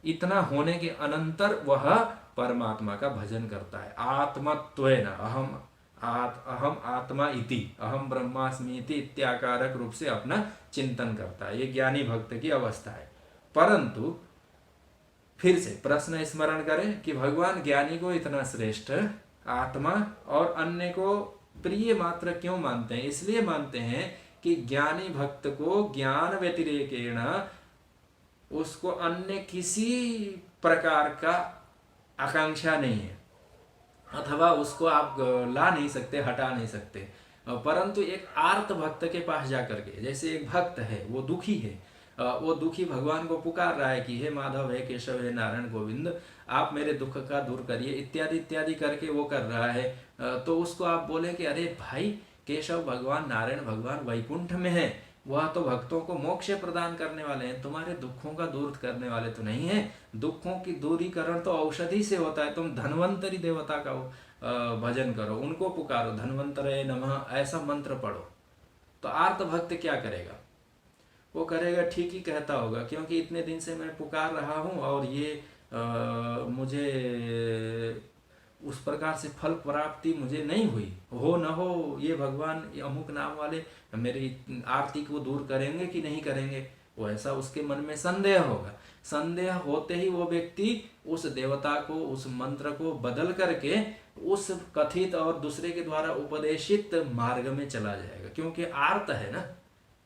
इतना होने के अनंतर वह परमात्मा का भजन करता है। आत्मत्वेन, अहम आत्मा इति, अहम ब्रह्मास्मि इति इत्याकारक रूप से अपना चिंतन करता है। ये ज्ञानी भक्त की अवस्था है। परंतु फिर से प्रश्न स्मरण करें कि भगवान ज्ञानी को इतना श्रेष्ठ आत्मा और अन्य को प्रिय मात्र क्यों मानते हैं? इसलिए मानते हैं कि ज्ञानी भक्त को ज्ञान व्यतिरेकेण उसको अन्य किसी प्रकार का आकांक्षा नहीं है, अथवा उसको आप ला नहीं सकते, हटा नहीं सकते। परंतु एक आर्त भक्त के पास जाकर के, जैसे एक भक्त है वो दुखी है, वो दुखी भगवान को पुकार रहा है कि हे माधव, हे केशव, हे नारायण गोविंद, आप मेरे दुख का दूर करिए, इत्यादि इत्यादि करके वो कर रहा है। तो उसको आप बोले कि अरे भाई, केशव भगवान, नारायण भगवान वैकुंठ में है, वह तो भक्तों को मोक्ष प्रदान करने वाले हैं, तुम्हारे दुखों का दूर करने वाले तो नहीं है। दुखों की दूरीकरण तो औषधि से होता है। तुम धन्वंतरी देवता का भजन करो, उनको पुकारो, धन्वंतरे नमः ऐसा मंत्र पढ़ो, तो आर्त भक्त क्या करेगा? वो करेगा ठीक ही कहता होगा, क्योंकि इतने दिन से मैं पुकार रहा हूँ और ये मुझे उस प्रकार से फल प्राप्ति मुझे नहीं हुई, हो न हो ये भगवान अमुक नाम वाले मेरी आरती को दूर करेंगे कि नहीं करेंगे, वो ऐसा उसके मन में संदेह होगा। संदेह होते ही वो व्यक्ति उस देवता को, उस मंत्र को बदल करके उस कथित और दूसरे के द्वारा उपदेशित मार्ग में चला जाएगा, क्योंकि आर्त है ना,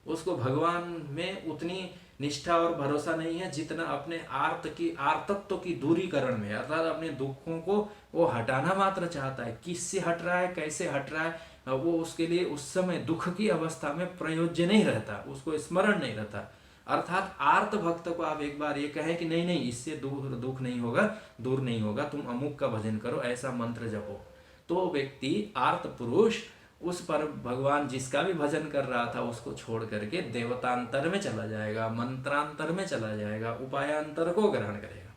उसको भगवान में उतनी निष्ठा और भरोसा नहीं है जितना अपने आर्तत्व की दूरीकरण में, अर्थात अपने दुखों को वो हटाना मात्र चाहता है। किससे हट रहा है, कैसे हट रहा है, वो उसके लिए उस समय दुख की अवस्था में प्रयोज्य नहीं रहता, उसको स्मरण नहीं रहता। अर्थात आर्त भक्त को आप एक बार ये कहें कि नहीं नहीं इससे दुख नहीं होगा, दूर नहीं होगा, तुम अमुक का भजन करो, ऐसा मंत्र जपो, तो व्यक्ति आर्त पुरुष उस पर भगवान जिसका भी भजन कर रहा था उसको छोड़ करके देवतांतर में चला जाएगा, मंत्रांतर में चला जाएगा, उपायांतर को ग्रहण करेगा।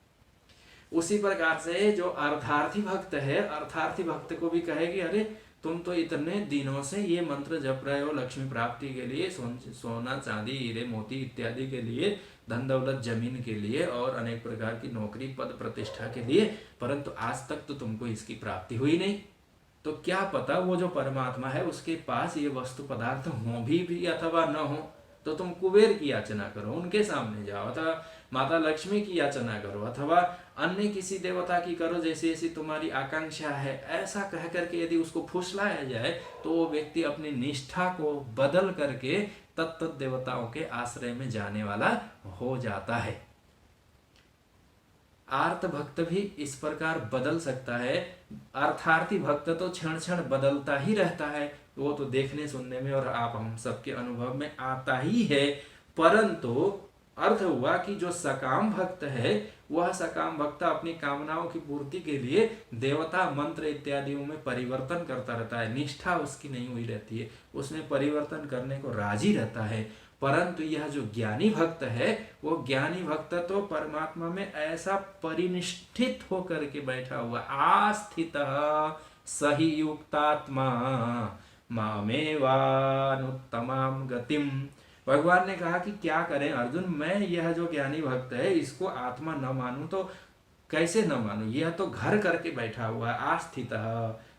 उसी प्रकार से जो अर्थार्थी भक्त है, अर्थार्थी भक्त को भी कहेगी अरे तुम तो इतने दिनों से ये मंत्र जप रहे हो लक्ष्मी प्राप्ति के लिए, सोना चांदी हीरे मोती इत्यादि के लिए, धन दौलत जमीन के लिए और अनेक प्रकार की नौकरी पद प्रतिष्ठा के लिए, परंतु आज तक तो तुमको इसकी प्राप्ति हुई नहीं। तो क्या पता वो जो परमात्मा है उसके पास ये वस्तु पदार्थ हो भी अथवा न हो, तो तुम कुबेर की याचना करो, उनके सामने जाओ, अथवा माता लक्ष्मी की याचना करो, अथवा अन्य किसी देवता की करो, जैसी जैसी तुम्हारी आकांक्षा है। ऐसा कह करके यदि उसको फुसलाया जाए तो वो व्यक्ति अपनी निष्ठा को बदल करके तत्त देवताओं के आश्रय में जाने वाला हो जाता है। आर्त भक्त भी इस प्रकार बदल सकता है। अर्थार्थी भक्त तो क्षण क्षण बदलता ही रहता है, वो तो देखने सुनने में और आप हम सबके अनुभव में आता ही है। परंतु अर्थ हुआ कि जो सकाम भक्त है वह सकाम भक्त अपनी कामनाओं की पूर्ति के लिए देवता मंत्र इत्यादियों में परिवर्तन करता रहता है, निष्ठा उसकी नहीं हुई रहती है, उसमें परिवर्तन करने को राजी रहता है। परंतु यह जो ज्ञानी भक्त है वो ज्ञानी भक्त तो परमात्मा में ऐसा परिनिष्ठित होकर के बैठा हुआ, आस्थित सही युक्तात्मा मामेवानुत्तमाम गतिम। भगवान ने कहा कि क्या करें अर्जुन, मैं यह जो ज्ञानी भक्त है इसको आत्मा न मानूं तो कैसे न मानूं, यह तो घर करके बैठा हुआ है, आस्थित,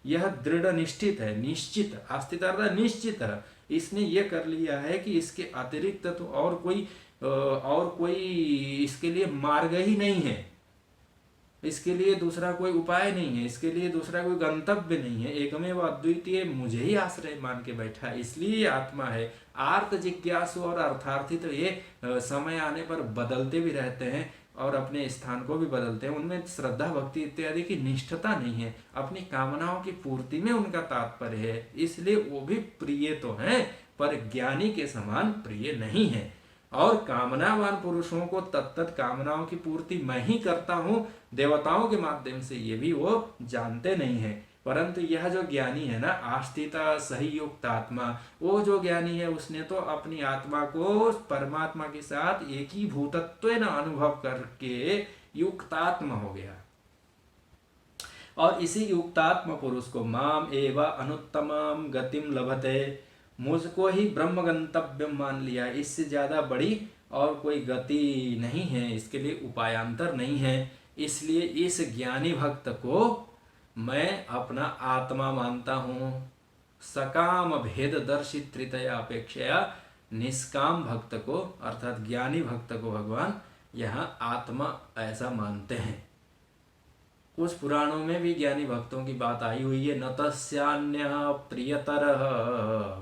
यह दृढ़ निश्चित है, निश्चित, आस्थित अर्थात निश्चित है, इसने ये कर लिया है कि इसके अतिरिक्त तो और कोई इसके लिए मार्ग ही नहीं है, इसके लिए दूसरा कोई उपाय नहीं है, इसके लिए दूसरा कोई गंतव्य नहीं है, एकमेव अद्वितीय मुझे ही आश्रय मान के बैठा है, इसलिए आत्मा है। आर्त जिज्ञासु और अर्थार्थी तो ये समय आने पर बदलते भी रहते हैं और अपने स्थान को भी बदलते हैं, उनमें श्रद्धा भक्ति इत्यादि की निष्ठता नहीं है, अपनी कामनाओं की पूर्ति में उनका तात्पर्य है, इसलिए वो भी प्रिय तो हैं पर ज्ञानी के समान प्रिय नहीं है। और कामनावान पुरुषों को तत्त कामनाओं की पूर्ति मैं ही करता हूँ देवताओं के माध्यम से, ये भी वो जानते नहीं है। परंतु यह जो ज्ञानी है ना, आस्थिता सही युक्त आत्मा, वो जो ज्ञानी है उसने तो अपनी आत्मा को परमात्मा के साथ एक ही भूतत्व न अनुभव करके युक्तात्मा हो गया। और इसी युक्तात्मा पुरुष को माम एवा अनुत्तमाम गतिम लभते, मुझको ही ब्रह्म गंतव्य मान लिया, इससे ज्यादा बड़ी और कोई गति नहीं है, इसके लिए उपायांतर नहीं है। इसलिए इस ज्ञानी भक्त को मैं अपना आत्मा मानता हूँ। सकाम भेद दर्शित तृतीया अपेक्षया निष्काम भक्त को अर्थात ज्ञानी भक्त को भगवान यहाँ आत्मा ऐसा मानते हैं। कुछ पुराणों में भी ज्ञानी भक्तों की बात आई हुई है। न तस्यान्य प्रियतरः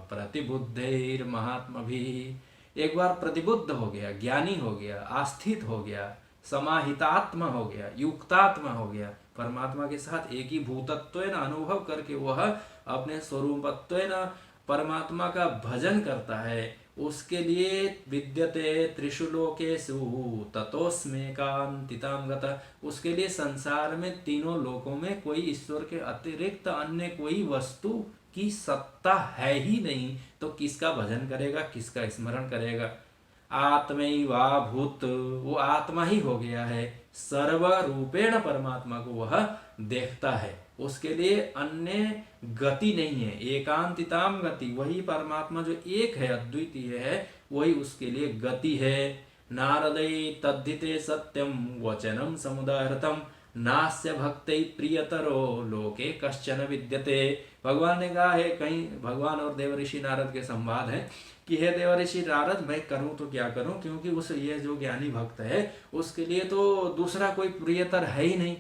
प्रतिबुद्धैर महात्मा भी, एक बार प्रतिबुद्ध हो गया, ज्ञानी हो गया, आस्थित हो गया, समाहितात्मा हो गया, युक्तात्मा हो गया, परमात्मा के साथ एक ही भूतत्व न अनुभव करके वह अपने स्वरूपत्व न परमात्मा का भजन करता है, उसके लिए विद्यते त्रिषु लोकेषु ततोस्मेकान्तितां गतः, उसके लिए संसार में तीनों लोकों में कोई ईश्वर के अतिरिक्त अन्य कोई वस्तु की सत्ता है ही नहीं, तो किसका भजन करेगा, किसका स्मरण करेगा। आत्मैवा भूत, वो आत्मा ही हो गया है, सर्व रूपेण परमात्मा को वह देखता है। उसके लिए अन्य गति नहीं है। एकांतिताम गति, वही परमात्मा जो एक है, अद्वितीय है, वही उसके लिए गति है। नारदै तद्धिते सत्यम वचनम समुदाहृतम नास्य भक्तै प्रियतरो लोके कश्चन विद्यते। भगवान ने कहा है, कहीं भगवान और देवऋषि नारद के संवाद है कि हे देवऋषि नारद, मैं करूं तो क्या करूं, क्योंकि उस ये जो ज्ञानी भक्त है उसके लिए तो दूसरा कोई प्रियतर है ही नहीं,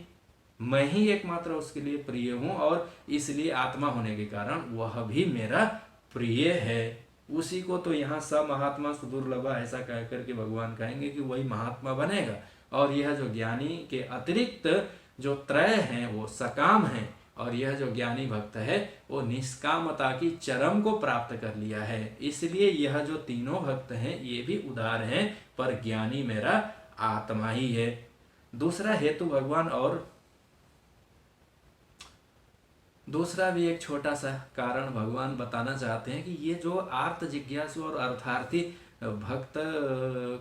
मैं ही एकमात्र उसके लिए प्रिय हूं, और इसलिए आत्मा होने के कारण वह भी मेरा प्रिय है। उसी को तो यहाँ स महात्मा सुदुर्लभा ऐसा कह करके भगवान कहेंगे कि वही महात्मा बनेगा। और यह जो ज्ञानी के अतिरिक्त जो त्रय हैं वो सकाम हैं, और यह जो ज्ञानी भक्त है वो निष्कामता की चरम को प्राप्त कर लिया है। इसलिए यह जो तीनों भक्त हैं ये भी उदार हैं, पर ज्ञानी मेरा आत्मा ही है। दूसरा हेतु भगवान, और दूसरा भी एक छोटा सा कारण भगवान बताना चाहते हैं कि ये जो आर्त जिज्ञासु और अर्थार्थी भक्त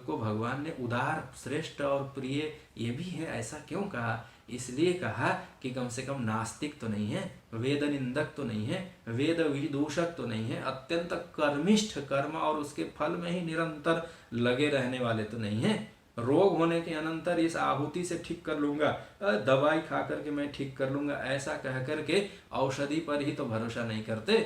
को भगवान ने उदार, श्रेष्ठ और प्रिय ये भी है, ऐसा क्यों कहा? इसलिए कहा कि कम से कम नास्तिक तो नहीं है, वेद निंदक तो नहीं है, वेद विदूषक तो नहीं है, अत्यंत कर्मिष्ठ, कर्म और उसके फल में ही निरंतर लगे रहने वाले तो नहीं है। रोग होने के अनंतर इस आहुति से ठीक कर लूंगा, दवाई खा करके मैं ठीक कर लूंगा, ऐसा कह करके औषधि पर ही तो भरोसा नहीं करते,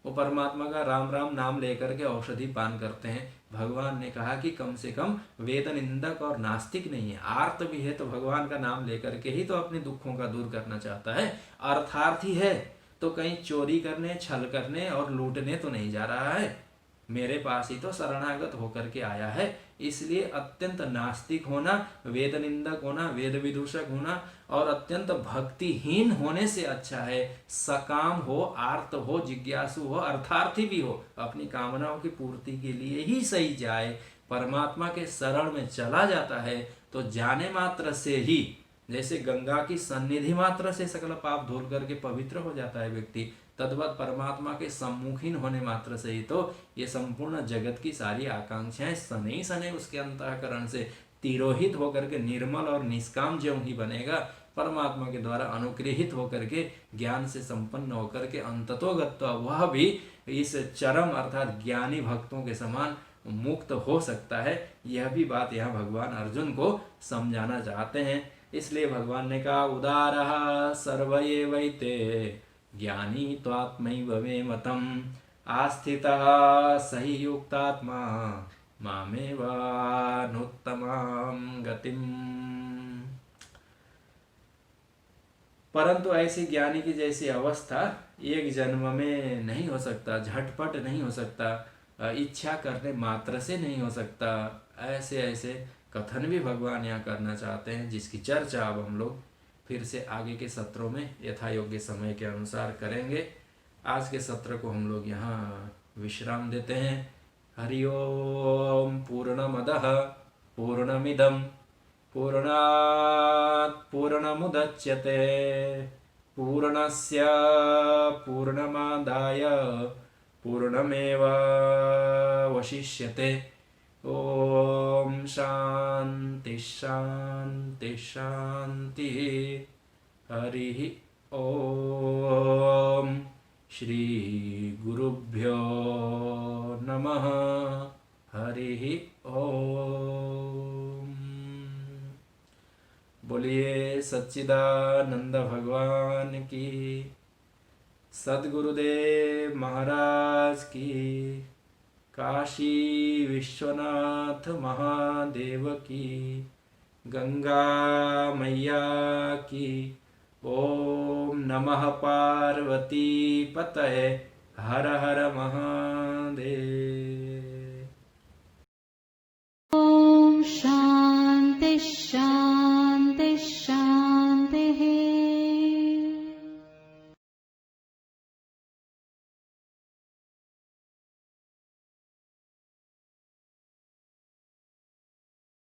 वो परमात्मा का राम राम नाम लेकर के औषधि पान करते हैं। भगवान ने कहा कि कम से कम वेद निंदक और नास्तिक नहीं है, आर्त भी है तो भगवान का नाम लेकर के ही तो अपने दुखों का दूर करना चाहता है। अर्थार्थी है तो कहीं चोरी करने, छल करने और लूटने तो नहीं जा रहा है, मेरे पास ही तो शरणागत होकर के आया है। इसलिए अत्यंत नास्तिक होना, वेद निंदक होना, वेद विदूषक होना और अत्यंत भक्तिहीन होने से अच्छा है सकाम हो, आर्त हो, जिज्ञासु हो, अर्थार्थी भी हो, अपनी कामनाओं की पूर्ति के लिए ही सही जाए, परमात्मा के शरण में चला जाता है तो जाने मात्र से ही, जैसे गंगा की सन्निधि मात्र से सकल पाप धुल करके पवित्र हो जाता है व्यक्ति, तद्वत परमात्मा के सम्मुखीन होने मात्र से ही तो ये संपूर्ण जगत की सारी आकांक्षाएं सने सने उसके अंतःकरण से तिरोहित होकर के निर्मल और निष्काम ज्यों ही बनेगा, परमात्मा के द्वारा अनुग्रहित होकर के ज्ञान से संपन्न होकर के अंततोगत्वा वह भी इस चरम अर्थात ज्ञानी भक्तों के समान मुक्त हो सकता है। यह भी बात यहाँ भगवान अर्जुन को समझाना चाहते हैं। इसलिए भगवान ने कहा उदारः सर्व एवैते ज्ञानी त्वात्मैव मे मतम् आस्थितः सहि युक्तात्मा मामेवानुत्तमां गतिम्। परंतु ऐसी ज्ञानी की जैसी अवस्था एक जन्म में नहीं हो सकता, झटपट नहीं हो सकता, इच्छा करने मात्र से नहीं हो सकता। ऐसे ऐसे कथन भी भगवान यहाँ करना चाहते हैं, जिसकी चर्चा अब हम लोग फिर से आगे के सत्रों में यथा योग्य समय के अनुसार करेंगे। आज के सत्र को हम लोग यहाँ विश्राम देते हैं। हरि ओम। पूर्णमदः पूर्णमिदं पूर्णात् पूर्णमुदच्यते पूर्णस्य पूर्णमादाय पूर्णमेवावशिष्यते। ओम शांति शांति शांति। हरि ओम। श्री गुरुभ्यो नमः। हरि ओम। बोलिए सच्चिदानंद भगवान की, सद्गुरुदेव महाराज की, काशी विश्वनाथ महादेव की, गंगा मैया की। ओम नमः पार्वती पतये। हर हर महादेव।
ॐ शान्ति शान्ति।